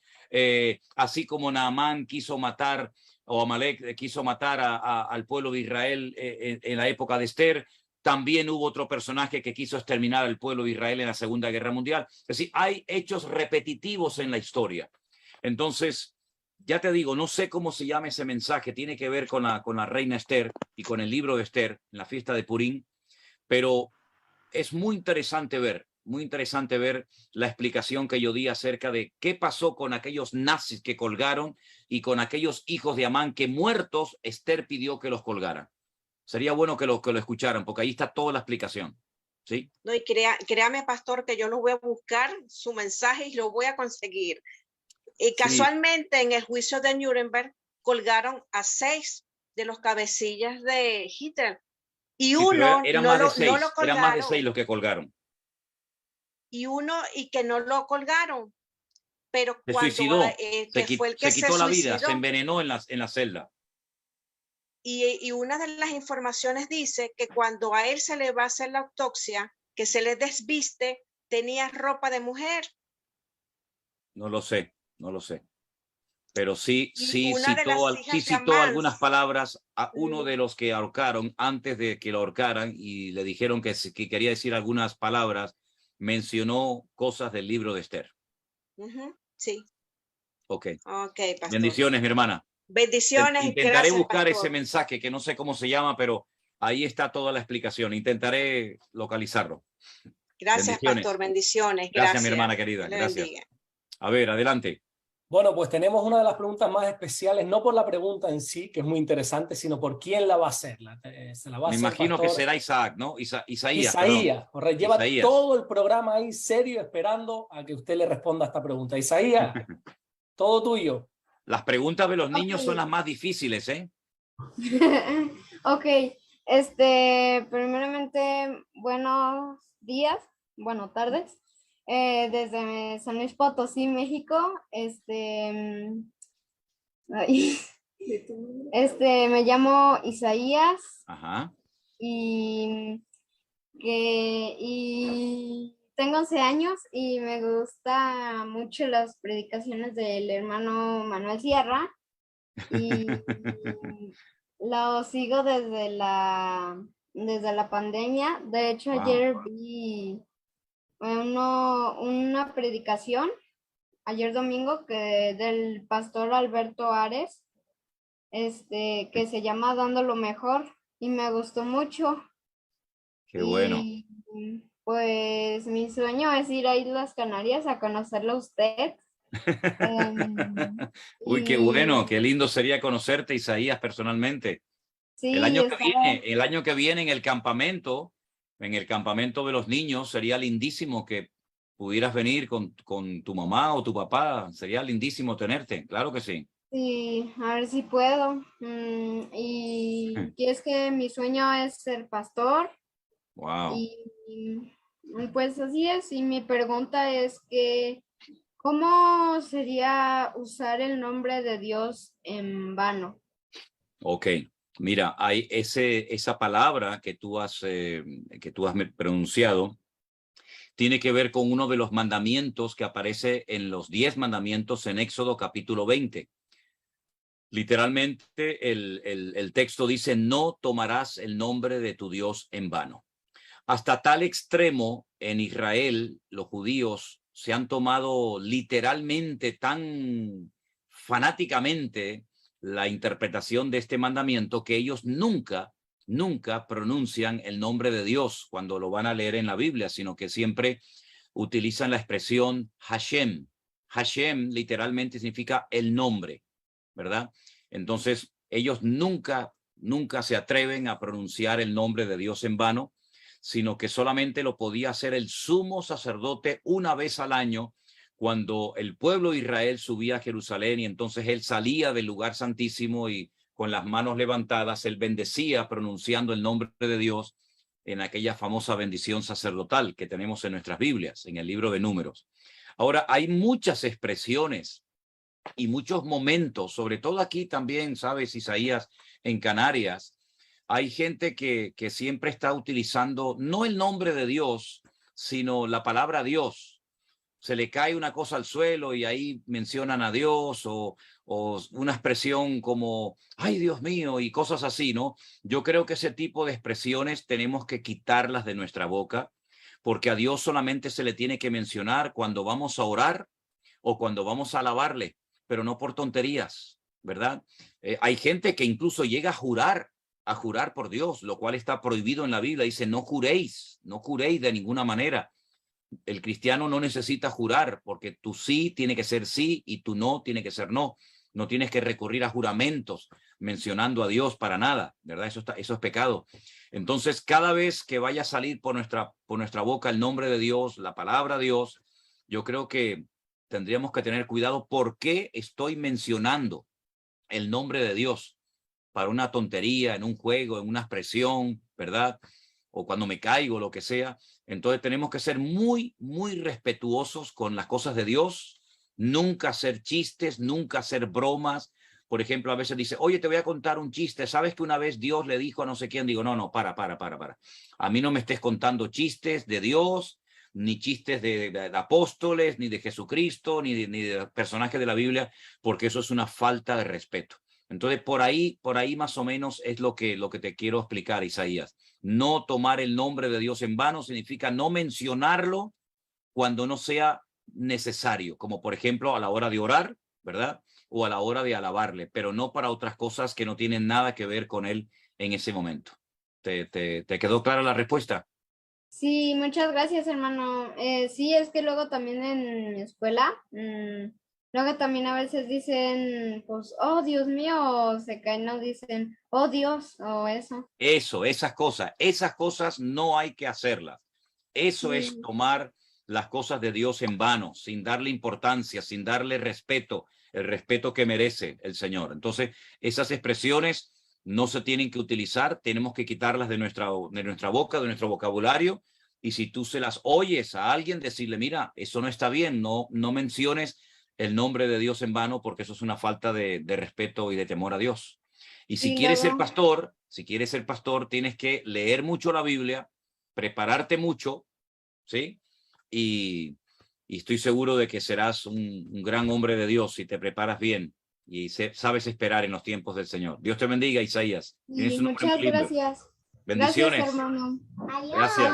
así como Naamán quiso matar, o Amalek quiso matar al pueblo de Israel en la época de Esther. También hubo otro personaje que quiso exterminar al pueblo de Israel en la Segunda Guerra Mundial. Es decir, hay hechos repetitivos en la historia. Entonces, ya te digo, no sé cómo se llama ese mensaje, tiene que ver con la reina Esther y con el libro de Esther, en la fiesta de Purim, pero es muy interesante ver la explicación que yo di acerca de qué pasó con aquellos nazis que colgaron y con aquellos hijos de Amán que muertos Esther pidió que los colgaran. Sería bueno que lo escucharan, porque ahí está toda la explicación. ¿Sí? No, y créame, pastor, que yo lo voy a buscar su mensaje y lo voy a conseguir. Y casualmente en el juicio de Nuremberg colgaron a 6 de los cabecillas de Hitler. Y uno eran no más de lo 6, colgaron. eran más de 6 los que colgaron. Y que no lo colgaron. Pero se cuando suicidó, fue el que se quitó la vida, suicidó, se envenenó en la celda. Y una de las informaciones dice que cuando a él se le va a hacer la autopsia, que se le desviste tenía ropa de mujer. No lo sé, no lo sé. Pero sí, Y sí una de las citó, hijas sí de citó Amán. algunas palabras a uno de los que ahorcaron antes de que lo ahorcaran y le dijeron que quería decir algunas palabras. Mencionó cosas del libro de Esther. Sí. Ok. Ok, pastor. Bendiciones, mi hermana. Bendiciones. Intentaré Gracias, buscar pastor. ese mensaje que no sé cómo se llama, pero ahí está toda la explicación. Intentaré localizarlo. Gracias, Bendiciones. pastor. Bendiciones. Gracias, mi hermana querida. Dios le Gracias. bendiga. A ver, adelante. Bueno, pues tenemos una de las preguntas más especiales, no por la pregunta en sí, que es muy interesante, sino por quién la va a hacer. Se la va a Me hacer imagino que pastor será Isaac, ¿no? Isaías, Isaías, correcto. Lleva Isaías. todo el programa ahí serio esperando a que usted le responda a esta pregunta. Isaías, todo tuyo. Las preguntas de los niños Ok. son las más difíciles, ¿eh? Ok, primeramente, buenos días, buenas tardes, desde San Luis Potosí, México, ay, me llamo Isaías Ajá. y tengo 11 años y me gusta mucho las predicaciones del hermano Manuel Sierra y lo sigo desde la pandemia. De hecho, Wow. ayer vi una predicación, ayer domingo, del pastor Alberto Ares, que se llama Dando lo Mejor, y me gustó mucho. Qué bueno. Y pues mi sueño es ir a Islas Canarias a conocerlo a usted. Uy, qué bueno, qué lindo sería conocerte, Isaías, personalmente. Sí, El año que viene en el campamento de los niños, sería lindísimo que pudieras venir con tu mamá o tu papá. Sería lindísimo tenerte, claro que sí. Sí, a ver si puedo. Y es que mi sueño es ser pastor. Wow. Y pues así es. Y mi pregunta es que, ¿cómo sería usar el nombre de Dios en vano? Ok, mira, hay esa palabra que tú has pronunciado, tiene que ver con uno de los mandamientos que aparece en los 10 mandamientos en Éxodo capítulo 20. Literalmente el texto dice, no tomarás el nombre de tu Dios en vano. Hasta tal extremo en Israel, los judíos se han tomado literalmente tan fanáticamente la interpretación de este mandamiento que ellos nunca pronuncian el nombre de Dios cuando lo van a leer en la Biblia, sino que siempre utilizan la expresión Hashem. Hashem literalmente significa el nombre, ¿verdad? Entonces, ellos nunca se atreven a pronunciar el nombre de Dios en vano, sino que solamente lo podía hacer el sumo sacerdote una vez al año, cuando el pueblo de Israel subía a Jerusalén y entonces él salía del lugar santísimo y con las manos levantadas, él bendecía pronunciando el nombre de Dios en aquella famosa bendición sacerdotal que tenemos en nuestras Biblias, en el libro de Números. Ahora, hay muchas expresiones y muchos momentos, sobre todo aquí también, ¿sabes, Isaías? En Canarias, hay gente que siempre está utilizando no el nombre de Dios, sino la palabra Dios. Se le cae una cosa al suelo y ahí mencionan a Dios o una expresión como, ay, Dios mío, y cosas así, ¿no? Yo creo que ese tipo de expresiones tenemos que quitarlas de nuestra boca, porque a Dios solamente se le tiene que mencionar cuando vamos a orar o cuando vamos a alabarle, pero no por tonterías, ¿verdad? Hay gente que incluso llega a jurar por Dios, lo cual está prohibido en la Biblia. Dice, no juréis de ninguna manera. El cristiano no necesita jurar, porque tu sí tiene que ser sí y tu no tiene que ser no. No tienes que recurrir a juramentos mencionando a Dios para nada, ¿verdad? Eso es pecado. Entonces, cada vez que vaya a salir por nuestra boca el nombre de Dios, la palabra Dios, yo creo que tendríamos que tener cuidado por qué estoy mencionando el nombre de Dios para una tontería, en un juego, en una expresión, ¿verdad? O cuando me caigo, lo que sea. Entonces tenemos que ser muy, muy respetuosos con las cosas de Dios, nunca hacer chistes, nunca hacer bromas. Por ejemplo, a veces dice, oye, te voy a contar un chiste. ¿Sabes que una vez Dios le dijo a no sé quién? Digo, no, para. A mí no me estés contando chistes de Dios, ni chistes de apóstoles, ni de Jesucristo, ni de personajes de la Biblia, porque eso es una falta de respeto. Entonces, por ahí más o menos es lo que te quiero explicar, Isaías. No tomar el nombre de Dios en vano significa no mencionarlo cuando no sea necesario, como por ejemplo a la hora de orar, ¿verdad? O a la hora de alabarle, pero no para otras cosas que no tienen nada que ver con él en ese momento. ¿Te quedó clara la respuesta? Sí, muchas gracias, hermano. Sí, es que luego también en mi escuela, luego también a veces dicen, pues, oh, Dios mío, o se caen, no dicen, oh, Dios, o eso. Eso, esas cosas no hay que hacerlas. Eso es tomar las cosas de Dios en vano, sin darle importancia, sin darle respeto, el respeto que merece el Señor. Entonces, esas expresiones no se tienen que utilizar, tenemos que quitarlas de nuestra boca, de nuestro vocabulario, y si tú se las oyes a alguien, decirle, mira, eso no está bien, no menciones el nombre de Dios en vano, porque eso es una falta de respeto y de temor a Dios. Y si quieres ser pastor, tienes que leer mucho la Biblia, prepararte mucho, ¿sí? Y estoy seguro de que serás un gran hombre de Dios si te preparas bien y sabes esperar en los tiempos del Señor. Dios te bendiga, Isaías. Muchas gracias. Bendiciones. Gracias, hermano. Gracias.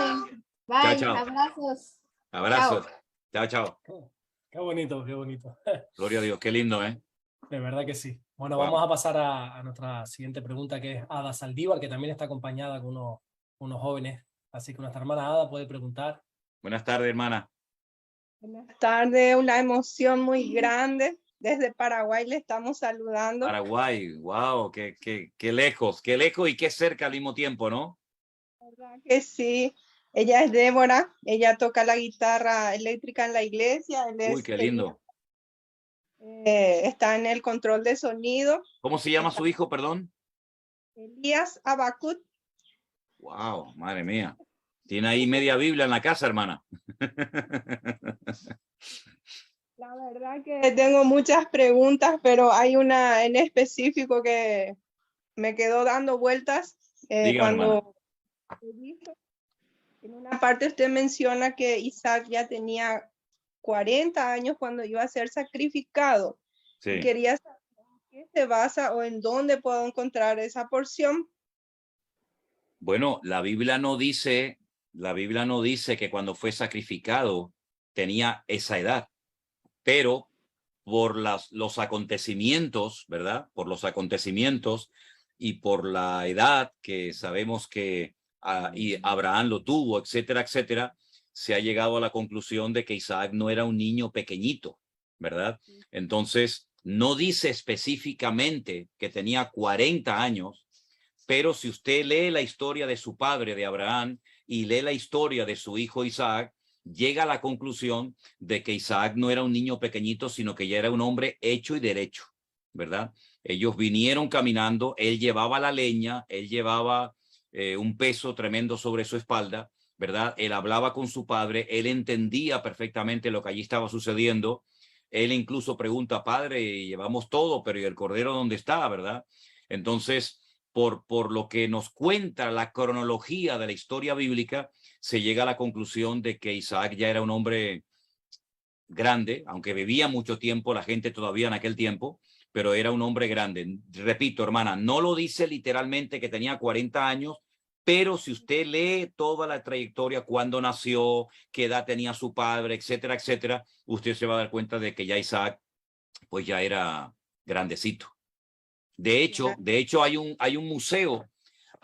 Bye. Chao. Abrazos. Abrazos. Chao. Qué bonito, qué bonito. Gloria a Dios, qué lindo, ¿eh? De verdad que sí. Bueno, Wow. vamos a pasar a nuestra siguiente pregunta, que es Ada Saldívar, que también está acompañada con unos jóvenes. Así que nuestra hermana Ada puede preguntar. Buenas tardes, hermana. Buenas tardes, una emoción muy grande. Desde Paraguay le estamos saludando. Paraguay, wow, qué lejos y qué cerca al mismo tiempo, ¿no? ¿Verdad que sí? Ella es Débora, ella toca la guitarra eléctrica en la iglesia. Uy, qué lindo. Está en el control de sonido. ¿Cómo se llama su hijo, perdón? Elías Abacut. Wow, madre mía. Tiene ahí media Biblia en la casa, hermana. La verdad que tengo muchas preguntas, pero hay una en específico que me quedó dando vueltas cuando en una parte usted menciona que Isaac ya tenía 40 años cuando iba a ser sacrificado. Sí. Quería saber en qué se basa o en dónde puedo encontrar esa porción. Bueno, la Biblia no dice que cuando fue sacrificado tenía esa edad, pero por los acontecimientos, ¿verdad? Por los acontecimientos y por la edad que sabemos que y Abraham lo tuvo, etcétera, etcétera, se ha llegado a la conclusión de que Isaac no era un niño pequeñito, ¿verdad? Entonces, no dice específicamente que tenía 40 años, pero si usted lee la historia de su padre, de Abraham, y lee la historia de su hijo Isaac, llega a la conclusión de que Isaac no era un niño pequeñito, sino que ya era un hombre hecho y derecho, ¿verdad? Ellos vinieron caminando, él llevaba la leña, él llevaba un peso tremendo sobre su espalda, ¿verdad? Él hablaba con su padre, él entendía perfectamente lo que allí estaba sucediendo. Él incluso pregunta, padre, llevamos todo, pero ¿y el cordero dónde está, verdad? Entonces, por lo que nos cuenta la cronología de la historia bíblica, se llega a la conclusión de que Isaac ya era un hombre grande, aunque vivía mucho tiempo la gente todavía en aquel tiempo, pero era un hombre grande. Repito, hermana, no lo dice literalmente que tenía 40 años, pero si usted lee toda la trayectoria, cuándo nació, qué edad tenía su padre, etcétera, etcétera, usted se va a dar cuenta de que ya Isaac pues ya era grandecito. De hecho hay un museo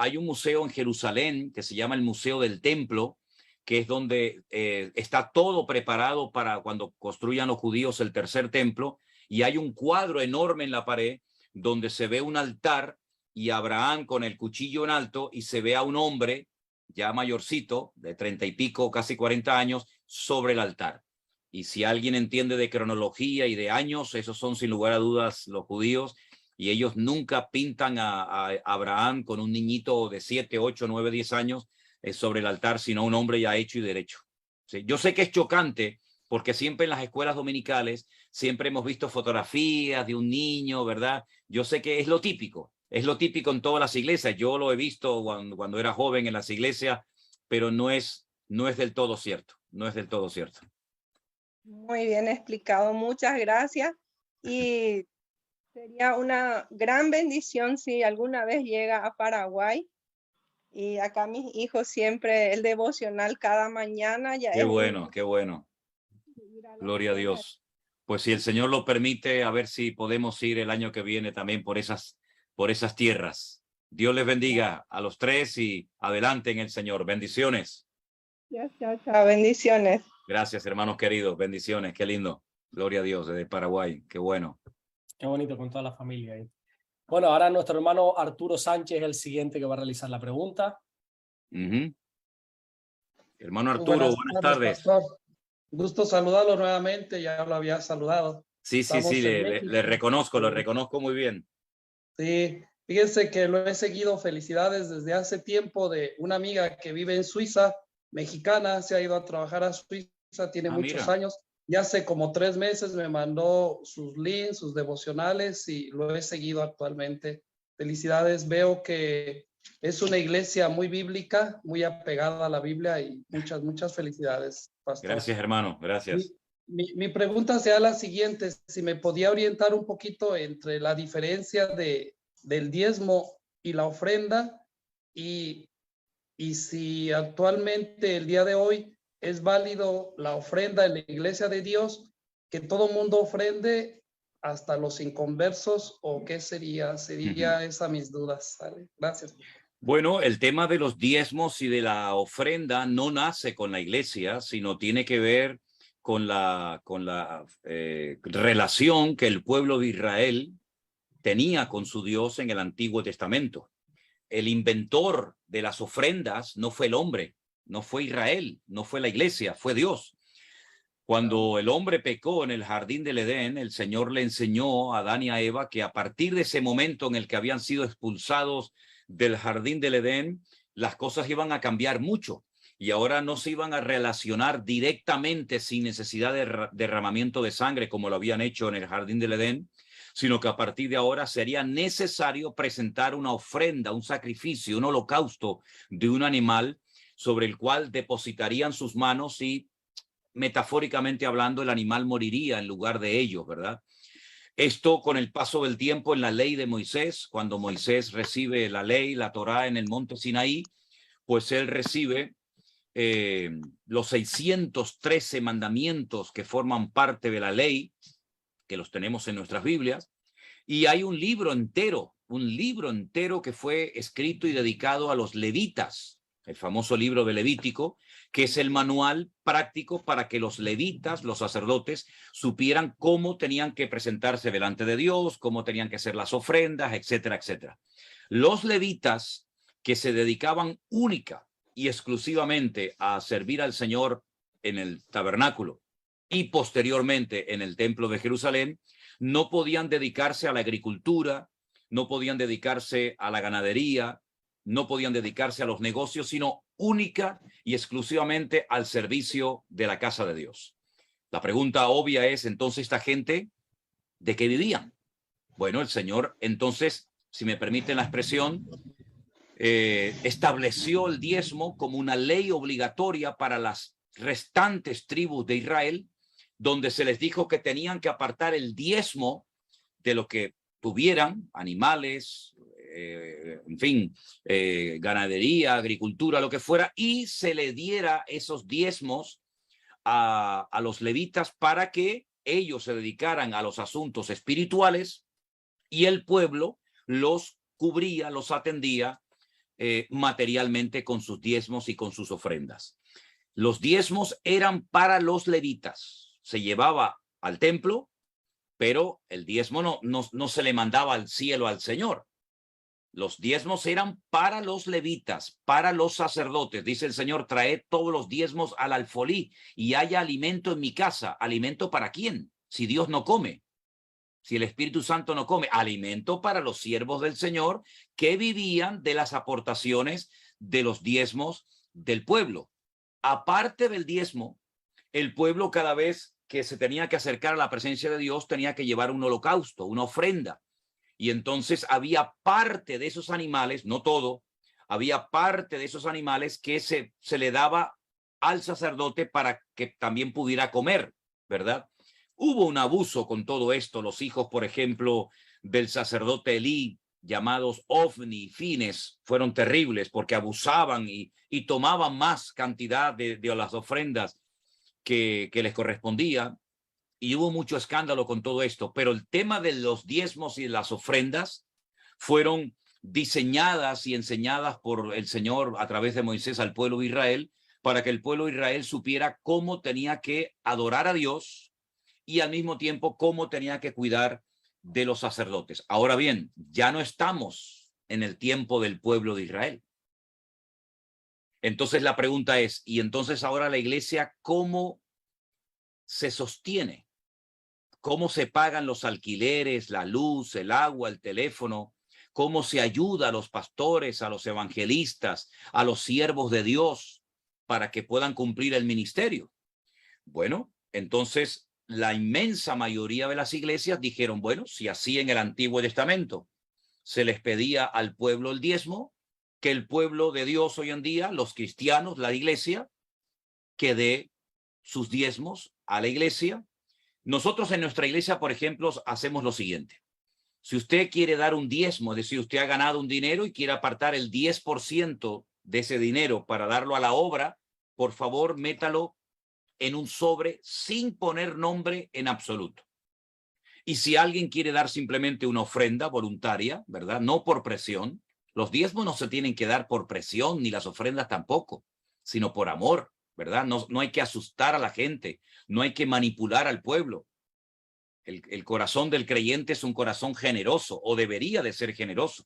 en Jerusalén que se llama el Museo del Templo, que es donde está todo preparado para cuando construyan los judíos el tercer templo, y hay un cuadro enorme en la pared donde se ve un altar y Abraham con el cuchillo en alto, y se ve a un hombre ya mayorcito, de 30 y pico, casi 40 años, sobre el altar. Y si alguien entiende de cronología y de años, esos son sin lugar a dudas los judíos, y ellos nunca pintan a Abraham con un niñito de 7, 8, 9, 10 años sobre el altar, sino un hombre ya hecho y derecho. ¿Sí? Yo sé que es chocante, porque siempre en las escuelas dominicales siempre hemos visto fotografías de un niño, ¿verdad? Yo sé que es lo típico en todas las iglesias. Yo lo he visto cuando era joven en las iglesias, pero no es del todo cierto. no es del todo cierto. Muy bien explicado, muchas gracias. Y sería una gran bendición si alguna vez llega a Paraguay. Y acá mis hijos siempre el devocional cada mañana. Ya Qué es bueno, qué bueno. Gloria a Dios. Pues si el Señor lo permite, a ver si podemos ir el año que viene también por esas tierras. Dios les bendiga a los tres y adelante en el Señor. Bendiciones. Chao, bendiciones. Gracias, hermanos queridos. Bendiciones. Qué lindo. Gloria a Dios desde Paraguay. Qué bueno. Qué bonito con toda la familia ahí. Bueno, ahora nuestro hermano Arturo Sánchez es el siguiente que va a realizar la pregunta. Hermano Arturo, buenas tardes. Pastor. Gusto saludarlo nuevamente, ya lo había saludado. Sí, le reconozco muy bien. Sí, fíjense que lo he seguido, felicidades, desde hace tiempo de una amiga que vive en Suiza, mexicana, se ha ido a trabajar a Suiza, tiene muchos años, y hace como 3 meses me mandó sus links, sus devocionales, y lo he seguido actualmente. Felicidades, veo que es una iglesia muy bíblica, muy apegada a la Biblia, y muchas felicidades, pastor. Gracias, hermano, gracias. Mi pregunta sea la siguiente, si me podía orientar un poquito entre la diferencia del diezmo y la ofrenda, y si actualmente, el día de hoy, es válido la ofrenda en la iglesia de Dios, que todo mundo ofrende, hasta los inconversos, o qué sería esa mis dudas. ¿Vale? Gracias. Bueno, el tema de los diezmos y de la ofrenda no nace con la iglesia, sino tiene que ver con la relación que el pueblo de Israel tenía con su Dios en el Antiguo Testamento. El inventor de las ofrendas no fue el hombre, no fue Israel, no fue la iglesia, fue Dios. Cuando el hombre pecó en el jardín del Edén, el Señor le enseñó a Adán y a Eva que a partir de ese momento en el que habían sido expulsados del jardín del Edén, las cosas iban a cambiar mucho y ahora no se iban a relacionar directamente sin necesidad de derramamiento de sangre como lo habían hecho en el jardín del Edén, sino que a partir de ahora sería necesario presentar una ofrenda, un sacrificio, un holocausto de un animal sobre el cual depositarían sus manos y, metafóricamente hablando, el animal moriría en lugar de ellos, ¿verdad? Esto con el paso del tiempo en la ley de Moisés, cuando Moisés recibe la ley, la Torá en el monte Sinaí, pues él recibe los 613 mandamientos que forman parte de la ley, que los tenemos en nuestras Biblias, y hay un libro entero que fue escrito y dedicado a los levitas, el famoso libro de Levítico, que es el manual práctico para que los levitas, los sacerdotes, supieran cómo tenían que presentarse delante de Dios, cómo tenían que hacer las ofrendas, etcétera, etcétera. Los levitas que se dedicaban única y exclusivamente a servir al Señor en el tabernáculo y posteriormente en el templo de Jerusalén, no podían dedicarse a la agricultura, no podían dedicarse a la ganadería, no podían dedicarse a los negocios, sino única y exclusivamente al servicio de la casa de Dios. La pregunta obvia es, entonces, ¿esta gente de qué vivían? Bueno, el Señor, entonces, si me permiten la expresión, estableció el diezmo como una ley obligatoria para las restantes tribus de Israel, donde se les dijo que tenían que apartar el diezmo de lo que tuvieran, animales, en fin, ganadería, agricultura, lo que fuera, y se le diera esos diezmos a los levitas para que ellos se dedicaran a los asuntos espirituales y el pueblo los cubría, los atendía materialmente con sus diezmos y con sus ofrendas. Los diezmos eran para los levitas, se llevaba al templo, pero el diezmo no se le mandaba al cielo al Señor. Los diezmos eran para los levitas, para los sacerdotes. Dice el Señor, traed todos los diezmos al alfolí y haya alimento en mi casa. ¿Alimento para quién? Si Dios no come, si el Espíritu Santo no come. Alimento para los siervos del Señor que vivían de las aportaciones de los diezmos del pueblo. Aparte del diezmo, el pueblo cada vez que se tenía que acercar a la presencia de Dios tenía que llevar un holocausto, una ofrenda. Y entonces había parte de esos animales, no todo, había parte de esos animales que se le daba al sacerdote para que también pudiera comer, ¿verdad? Hubo un abuso con todo esto. Los hijos, por ejemplo, del sacerdote Elí, llamados Ofni y Fines, fueron terribles porque abusaban y tomaban más cantidad de las ofrendas que les correspondía. Y hubo mucho escándalo con todo esto. Pero el tema de los diezmos y las ofrendas fueron diseñadas y enseñadas por el Señor a través de Moisés al pueblo de Israel, para que el pueblo de Israel supiera cómo tenía que adorar a Dios y al mismo tiempo cómo tenía que cuidar de los sacerdotes. Ahora bien, ya no estamos en el tiempo del pueblo de Israel. Entonces la pregunta es, ¿y entonces ahora la iglesia cómo se sostiene? ¿Cómo se pagan los alquileres, la luz, el agua, el teléfono? ¿Cómo se ayuda a los pastores, a los evangelistas, a los siervos de Dios para que puedan cumplir el ministerio? Bueno, entonces la inmensa mayoría de las iglesias dijeron, bueno, si así en el Antiguo Testamento se les pedía al pueblo el diezmo, que el pueblo de Dios hoy en día, los cristianos, la iglesia, que dé sus diezmos a la iglesia. Nosotros en nuestra iglesia, por ejemplo, hacemos lo siguiente. Si usted quiere dar un diezmo, es decir, usted ha ganado un dinero y quiere apartar el 10% de ese dinero para darlo a la obra, por favor, métalo en un sobre sin poner nombre en absoluto. Y si alguien quiere dar simplemente una ofrenda voluntaria, ¿verdad? No por presión. Los diezmos no se tienen que dar por presión, ni las ofrendas tampoco, sino por amor, ¿verdad? No hay que asustar a la gente, no hay que manipular al pueblo. El corazón del creyente es un corazón generoso, o debería de ser generoso.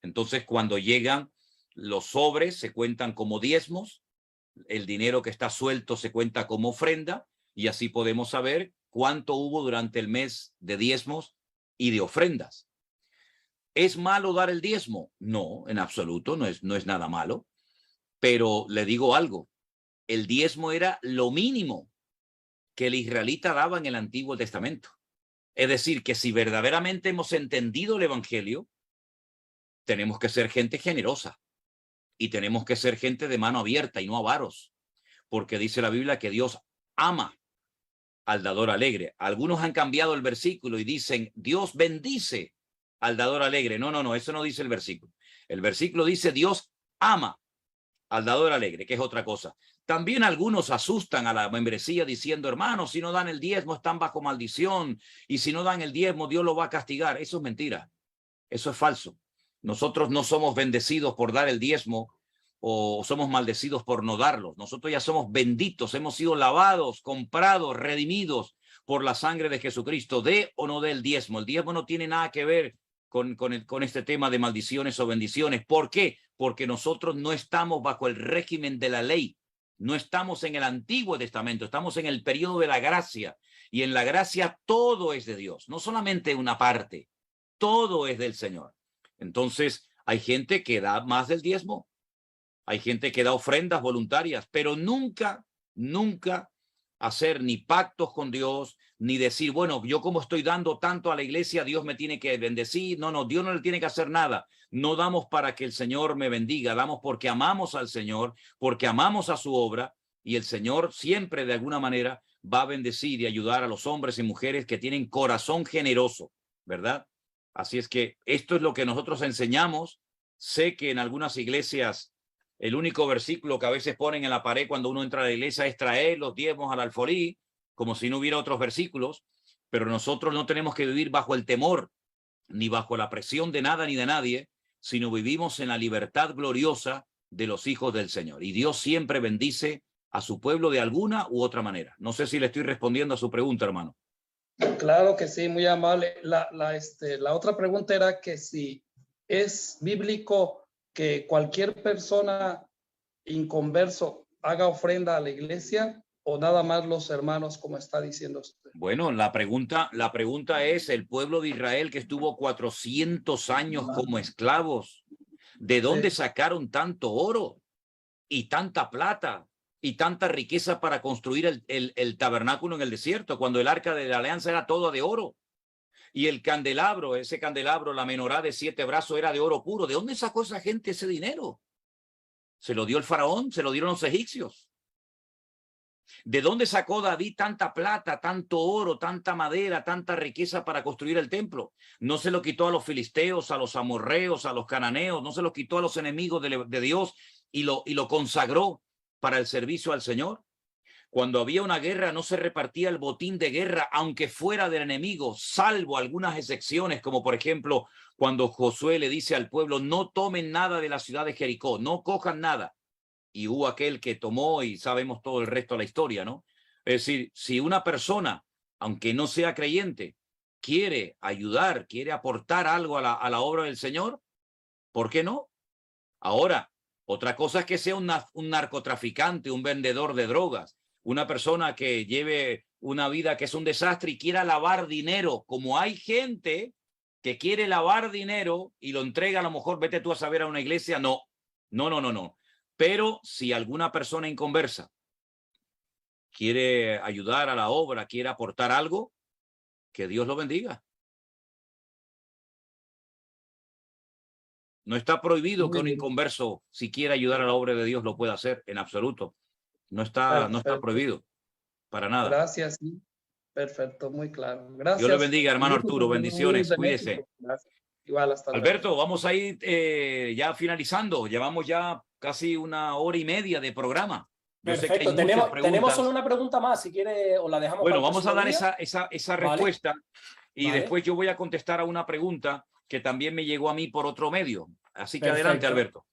Entonces, cuando llegan los sobres, se cuentan como diezmos, el dinero que está suelto se cuenta como ofrenda, y así podemos saber cuánto hubo durante el mes de diezmos y de ofrendas. ¿Es malo dar el diezmo? No, en absoluto, no es nada malo. Pero le digo algo, el diezmo era lo mínimo que el israelita daba en el Antiguo Testamento. Es decir, que si verdaderamente hemos entendido el evangelio, tenemos que ser gente generosa y tenemos que ser gente de mano abierta y no avaros, porque dice la Biblia que Dios ama al dador alegre. Algunos han cambiado el versículo y dicen, Dios bendice al dador alegre. No, eso no dice el versículo. El versículo dice, Dios ama al dador alegre, que es otra cosa. También algunos asustan a la membresía diciendo, hermanos, si no dan el diezmo están bajo maldición, y si no dan el diezmo Dios lo va a castigar. Eso es mentira, eso es falso. Nosotros no somos bendecidos por dar el diezmo o somos maldecidos por no darlo. Nosotros ya somos benditos, hemos sido lavados, comprados, redimidos por la sangre de Jesucristo. Dé o no dé el diezmo. El diezmo no tiene nada que ver con este tema de maldiciones o bendiciones. ¿Por qué? Porque nosotros no estamos bajo el régimen de la ley. No estamos en el Antiguo Testamento, estamos en el periodo de la gracia. Y en la gracia todo es de Dios, no solamente una parte, todo es del Señor. Entonces, hay gente que da más del diezmo, hay gente que da ofrendas voluntarias, pero nunca hacer ni pactos con Dios, ni decir, bueno, yo como estoy dando tanto a la iglesia, Dios me tiene que bendecir. No, Dios no le tiene que hacer nada. No damos para que el Señor me bendiga, damos porque amamos al Señor, porque amamos a su obra, y el Señor siempre de alguna manera va a bendecir y ayudar a los hombres y mujeres que tienen corazón generoso, ¿verdad? Así es que esto es lo que nosotros enseñamos. Sé que en algunas iglesias el único versículo que a veces ponen en la pared cuando uno entra a la iglesia es traer los diezmos al alfolí, como si no hubiera otros versículos, pero nosotros no tenemos que vivir bajo el temor, ni bajo la presión de nada ni de nadie, sino vivimos en la libertad gloriosa de los hijos del Señor. Y Dios siempre bendice a su pueblo de alguna u otra manera. No sé si le estoy respondiendo a su pregunta, hermano. Claro que sí, muy amable. La otra pregunta era que si es bíblico que cualquier persona inconverso haga ofrenda a la iglesia o nada más los hermanos, como está diciendo usted. Bueno, la pregunta es, el pueblo de Israel que estuvo 400 años como esclavos, ¿de dónde sacaron tanto oro y tanta plata y tanta riqueza para construir el tabernáculo en el desierto, cuando el arca de la alianza era toda de oro? Y el candelabro, ese candelabro, la menorá de 7 brazos era de oro puro. ¿De dónde sacó esa gente ese dinero? Se lo dio el faraón, se lo dieron los egipcios. ¿De dónde sacó David tanta plata, tanto oro, tanta madera, tanta riqueza para construir el templo? No se lo quitó a los filisteos, a los amorreos, a los cananeos, no se lo quitó a los enemigos de Dios y lo consagró para el servicio al Señor. Cuando había una guerra no se repartía el botín de guerra, aunque fuera del enemigo, salvo algunas excepciones, como por ejemplo cuando Josué le dice al pueblo, no tomen nada de la ciudad de Jericó, no cojan nada. Y hubo aquel que tomó y sabemos todo el resto de la historia, ¿no? Es decir, si una persona, aunque no sea creyente, quiere ayudar, quiere aportar algo a la obra del Señor, ¿por qué no? Ahora, otra cosa es que sea un narcotraficante, un vendedor de drogas, una persona que lleve una vida que es un desastre y quiera lavar dinero, como hay gente que quiere lavar dinero y lo entrega a lo mejor, vete tú a saber, a una iglesia, no. Pero si alguna persona inconversa quiere ayudar a la obra, quiere aportar algo, que Dios lo bendiga. No está prohibido que un inconverso, si quiere ayudar a la obra de Dios, lo pueda hacer, en absoluto. No está prohibido, para nada. Gracias, sí. Perfecto, muy claro. Gracias. Dios le bendiga, hermano Arturo. Bendiciones, cuídese. Igual, hasta luego. Alberto, vamos a ir ya finalizando. Llevamos ya casi 1 hora y media de programa. Yo Perfecto, tenemos solo una pregunta más, si quiere, o la dejamos. Bueno, vamos a dar esa respuesta y Vale. después yo voy a contestar a una pregunta que también me llegó a mí por otro medio. Así que Perfecto. adelante, Alberto.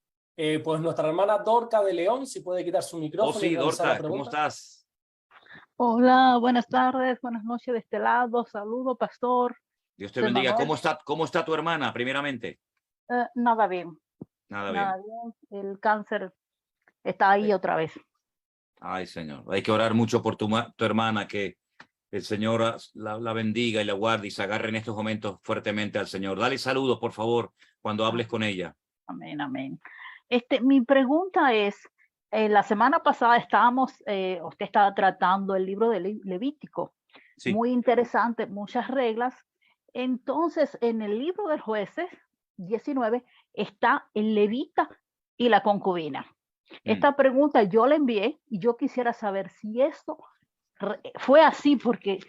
Pues nuestra hermana Dorca de León, si puede quitar su micrófono. Oh, sí, y realizar la Dorca, ¿cómo pregunta. estás? Hola, buenas tardes, buenas noches de este lado. Saludo, pastor. Dios te bendiga. ¿Cómo está tu hermana, primeramente? Nada bien. Nada bien. Nada bien. El cáncer está ahí otra vez. Ay, Señor. Hay que orar mucho por tu hermana, que el Señor la bendiga y la guarde y se agarre en estos momentos fuertemente al Señor. Dale saludos, por favor, cuando hables con ella. Amén, amén. Mi pregunta es, la semana pasada usted estaba tratando el libro de Levítico. Sí. Muy interesante, muchas reglas. Entonces, en el libro de Jueces 19 está el levita y la concubina. Esta pregunta yo la envié y yo quisiera saber si esto fue así, porque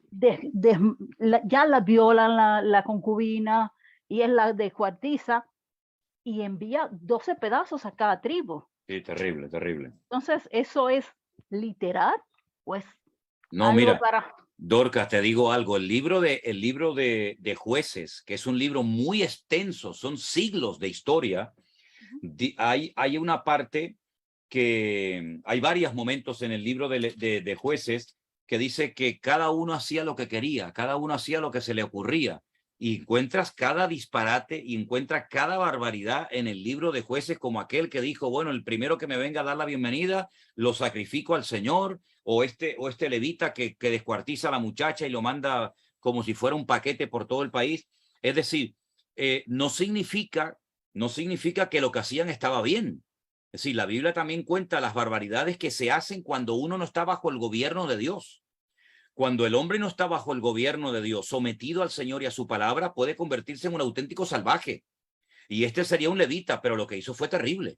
ya la violan la concubina y es la descuartiza y envía 12 pedazos a cada tribu. Sí, terrible, terrible. Entonces, ¿eso es literal? Pues no, mira, Dorcas, te digo algo. El libro de Jueces, que es un libro muy extenso, son siglos de historia. Hay una parte que hay varios momentos en el libro de Jueces que dice que cada uno hacía lo que quería, cada uno hacía lo que se le ocurría. Y encuentras cada disparate y encuentras cada barbaridad en el libro de Jueces, como aquel que dijo, bueno, el primero que me venga a dar la bienvenida, lo sacrifico al Señor, o este levita que descuartiza a la muchacha y lo manda como si fuera un paquete por todo el país. Es decir, no significa que lo que hacían estaba bien. Es decir, la Biblia también cuenta las barbaridades que se hacen cuando uno no está bajo el gobierno de Dios. Cuando el hombre no está bajo el gobierno de Dios, sometido al Señor y a su palabra, puede convertirse en un auténtico salvaje. Y este sería un levita, pero lo que hizo fue terrible,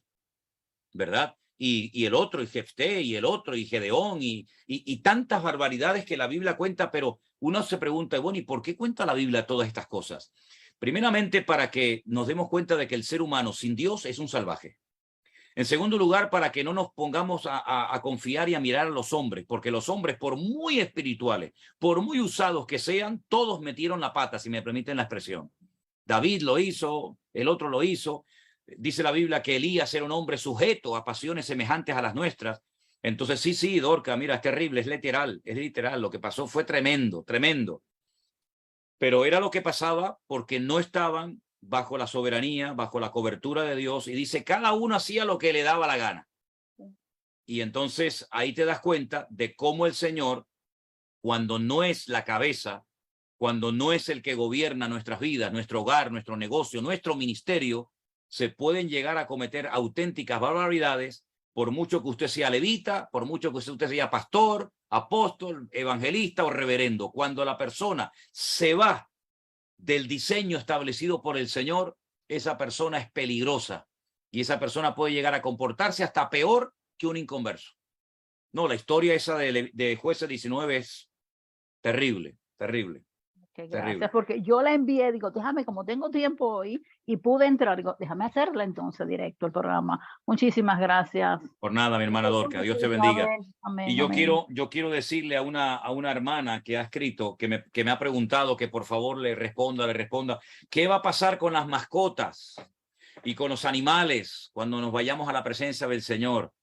¿verdad? Y el otro, y Jefté, y el otro, y Gedeón, y tantas barbaridades que la Biblia cuenta, pero uno se pregunta, bueno, ¿y por qué cuenta la Biblia todas estas cosas? Primeramente, para que nos demos cuenta de que el ser humano sin Dios es un salvaje. En segundo lugar, para que no nos pongamos a confiar y a mirar a los hombres, porque los hombres, por muy espirituales, por muy usados que sean, todos metieron la pata, si me permiten la expresión. David lo hizo, el otro lo hizo. Dice la Biblia que Elías era un hombre sujeto a pasiones semejantes a las nuestras. Entonces, sí, Dorca, mira, es terrible, es literal. Lo que pasó fue tremendo, tremendo. Pero era lo que pasaba porque no estaban bajo la soberanía, bajo la cobertura de Dios, y dice, cada uno hacía lo que le daba la gana. Y entonces ahí te das cuenta de cómo el Señor, cuando no es la cabeza, cuando no es el que gobierna nuestras vidas, nuestro hogar, nuestro negocio, nuestro ministerio, se pueden llegar a cometer auténticas barbaridades, por mucho que usted sea levita, por mucho que usted sea pastor, apóstol, evangelista o reverendo. Cuando la persona se va del diseño establecido por el Señor, esa persona es peligrosa y esa persona puede llegar a comportarse hasta peor que un inconverso. No, la historia esa de Jueces 19 es terrible, terrible. Que terrible. gracias, porque yo la envié, digo, déjame, como tengo tiempo hoy y pude entrar, digo, déjame hacerla entonces directo el programa. Muchísimas gracias. Por nada, mi hermana Dorca, Dios te bendiga. Amén, Y yo amén. quiero decirle a una hermana que ha escrito, que me ha preguntado que por favor le responda, ¿qué va a pasar con las mascotas y con los animales cuando nos vayamos a la presencia del Señor?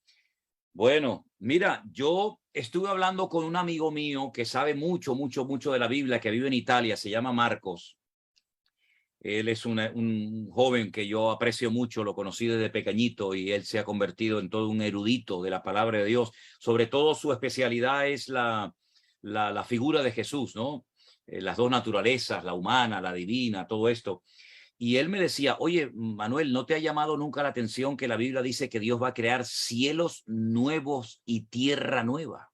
Bueno, mira, yo estuve hablando con un amigo mío que sabe mucho de la Biblia, que vive en Italia, se llama Marcos. Él es un joven que yo aprecio mucho, lo conocí desde pequeñito y él se ha convertido en todo un erudito de la palabra de Dios. Sobre todo su especialidad es la figura de Jesús, ¿no? Las dos naturalezas, la humana, la divina, todo esto. Y él me decía, oye, Manuel, ¿no te ha llamado nunca la atención que la Biblia dice que Dios va a crear cielos nuevos y tierra nueva?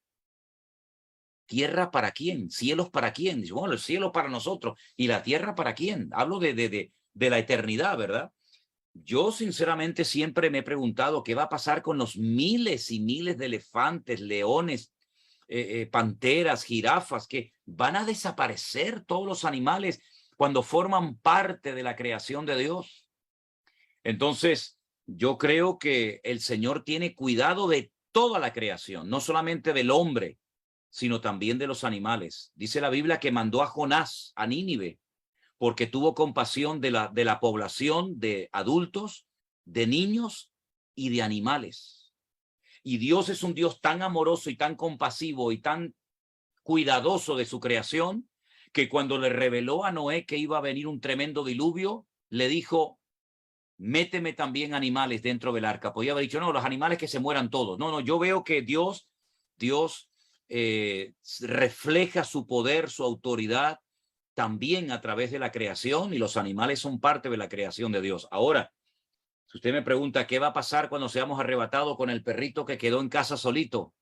¿Tierra para quién? ¿Cielos para quién? Dice, bueno, el cielo para nosotros. ¿Y la tierra para quién? Hablo de la eternidad, ¿verdad? Yo sinceramente siempre me he preguntado qué va a pasar con los miles y miles de elefantes, leones, panteras, jirafas, que van a desaparecer todos los animales cuando forman parte de la creación de Dios. Entonces, yo creo que el Señor tiene cuidado de toda la creación, no solamente del hombre, sino también de los animales. Dice la Biblia que mandó a Jonás a Nínive porque tuvo compasión de la población de adultos, de niños y de animales. Y Dios es un Dios tan amoroso y tan compasivo y tan cuidadoso de su creación, que cuando le reveló a Noé que iba a venir un tremendo diluvio, le dijo, méteme también animales dentro del arca. Podía haber dicho, no, los animales que se mueran todos. No, yo veo que Dios refleja su poder, su autoridad, también a través de la creación, y los animales son parte de la creación de Dios. Ahora, si usted me pregunta qué va a pasar cuando seamos arrebatados con el perrito que quedó en casa solito,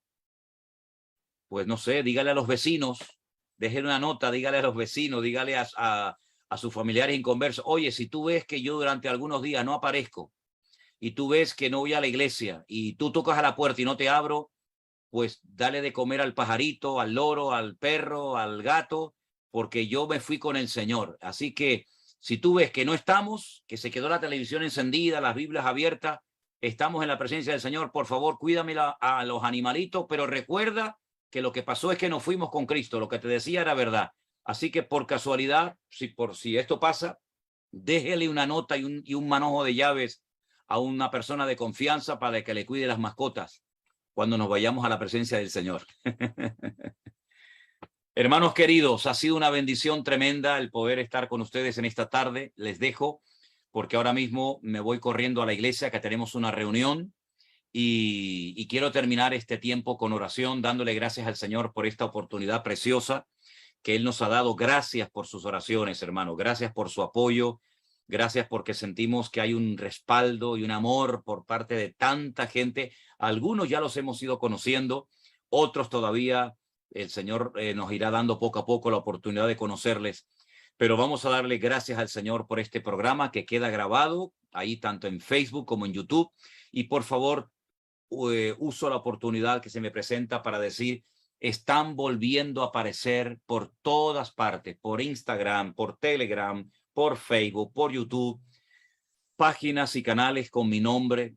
pues no sé, dígale a los vecinos, déjele una nota, dígale a los vecinos, dígale a sus familiares inconversos, oye, si tú ves que yo durante algunos días no aparezco y tú ves que no voy a la iglesia y tú tocas a la puerta y no te abro, pues dale de comer al pajarito, al loro, al perro, al gato, porque yo me fui con el Señor. Así que si tú ves que no estamos, que se quedó la televisión encendida, las Biblias abiertas, estamos en la presencia del Señor, por favor, cuídame a los animalitos, pero recuerda que lo que pasó es que nos fuimos con Cristo, lo que te decía era verdad. Así que por casualidad, si esto pasa, déjele una nota y un manojo de llaves a una persona de confianza para que le cuide las mascotas cuando nos vayamos a la presencia del Señor. Hermanos queridos, ha sido una bendición tremenda el poder estar con ustedes en esta tarde. Les dejo porque ahora mismo me voy corriendo a la iglesia, que tenemos una reunión, y quiero terminar este tiempo con oración, dándole gracias al Señor por esta oportunidad preciosa que Él nos ha dado. Gracias por sus oraciones, hermano. Gracias por su apoyo. Gracias porque sentimos que hay un respaldo y un amor por parte de tanta gente. Algunos ya los hemos ido conociendo, otros todavía el Señor nos irá dando poco a poco la oportunidad de conocerles. Pero vamos a darle gracias al Señor por este programa que queda grabado ahí tanto en Facebook como en YouTube. Y por favor, uso la oportunidad que se me presenta para decir, están volviendo a aparecer por todas partes, por Instagram, por Telegram, por Facebook, por YouTube, páginas y canales con mi nombre,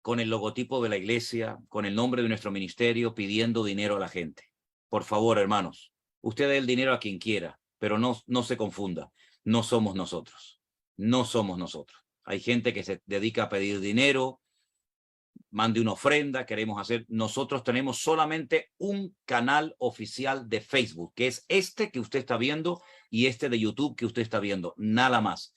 con el logotipo de la iglesia, con el nombre de nuestro ministerio, pidiendo dinero a la gente. Por favor, hermanos, usted dé el dinero a quien quiera, pero no se confunda. No somos nosotros. No somos nosotros. Hay gente que se dedica a pedir dinero, mande una ofrenda, queremos hacer. Nosotros tenemos solamente un canal oficial de Facebook, que es este que usted está viendo y este de YouTube que usted está viendo. Nada más.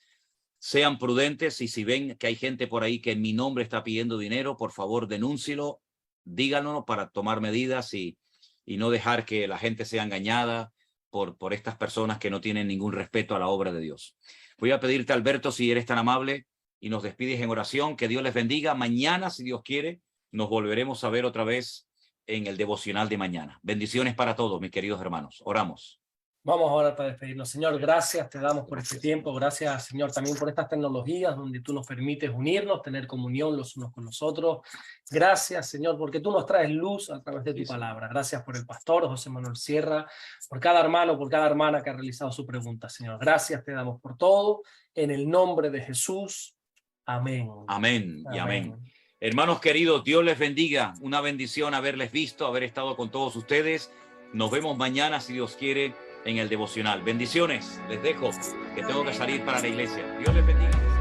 Sean prudentes y si ven que hay gente por ahí que en mi nombre está pidiendo dinero, por favor denúncielo, díganos para tomar medidas y no dejar que la gente sea engañada por estas personas que no tienen ningún respeto a la obra de Dios. Voy a pedirte, Alberto, si eres tan amable y nos despides en oración. Que Dios les bendiga. Mañana, si Dios quiere, nos volveremos a ver otra vez en el devocional de mañana. Bendiciones para todos, mis queridos hermanos. Oramos. Vamos ahora para despedirnos. Señor, gracias te damos por este tiempo. Gracias, Señor, también por estas tecnologías donde tú nos permites unirnos, tener comunión los unos con los otros. Gracias, Señor, porque tú nos traes luz a través de tu palabra. Gracias por el pastor José Manuel Sierra, por cada hermano, por cada hermana que ha realizado su pregunta, Señor. Gracias te damos por todo. En el nombre de Jesús. Amén. Amén y amén. Hermanos queridos, Dios les bendiga. Una bendición haberles visto, haber estado con todos ustedes. Nos vemos mañana, si Dios quiere, en el devocional. Bendiciones, les dejo, que tengo que salir para la iglesia. Dios les bendiga.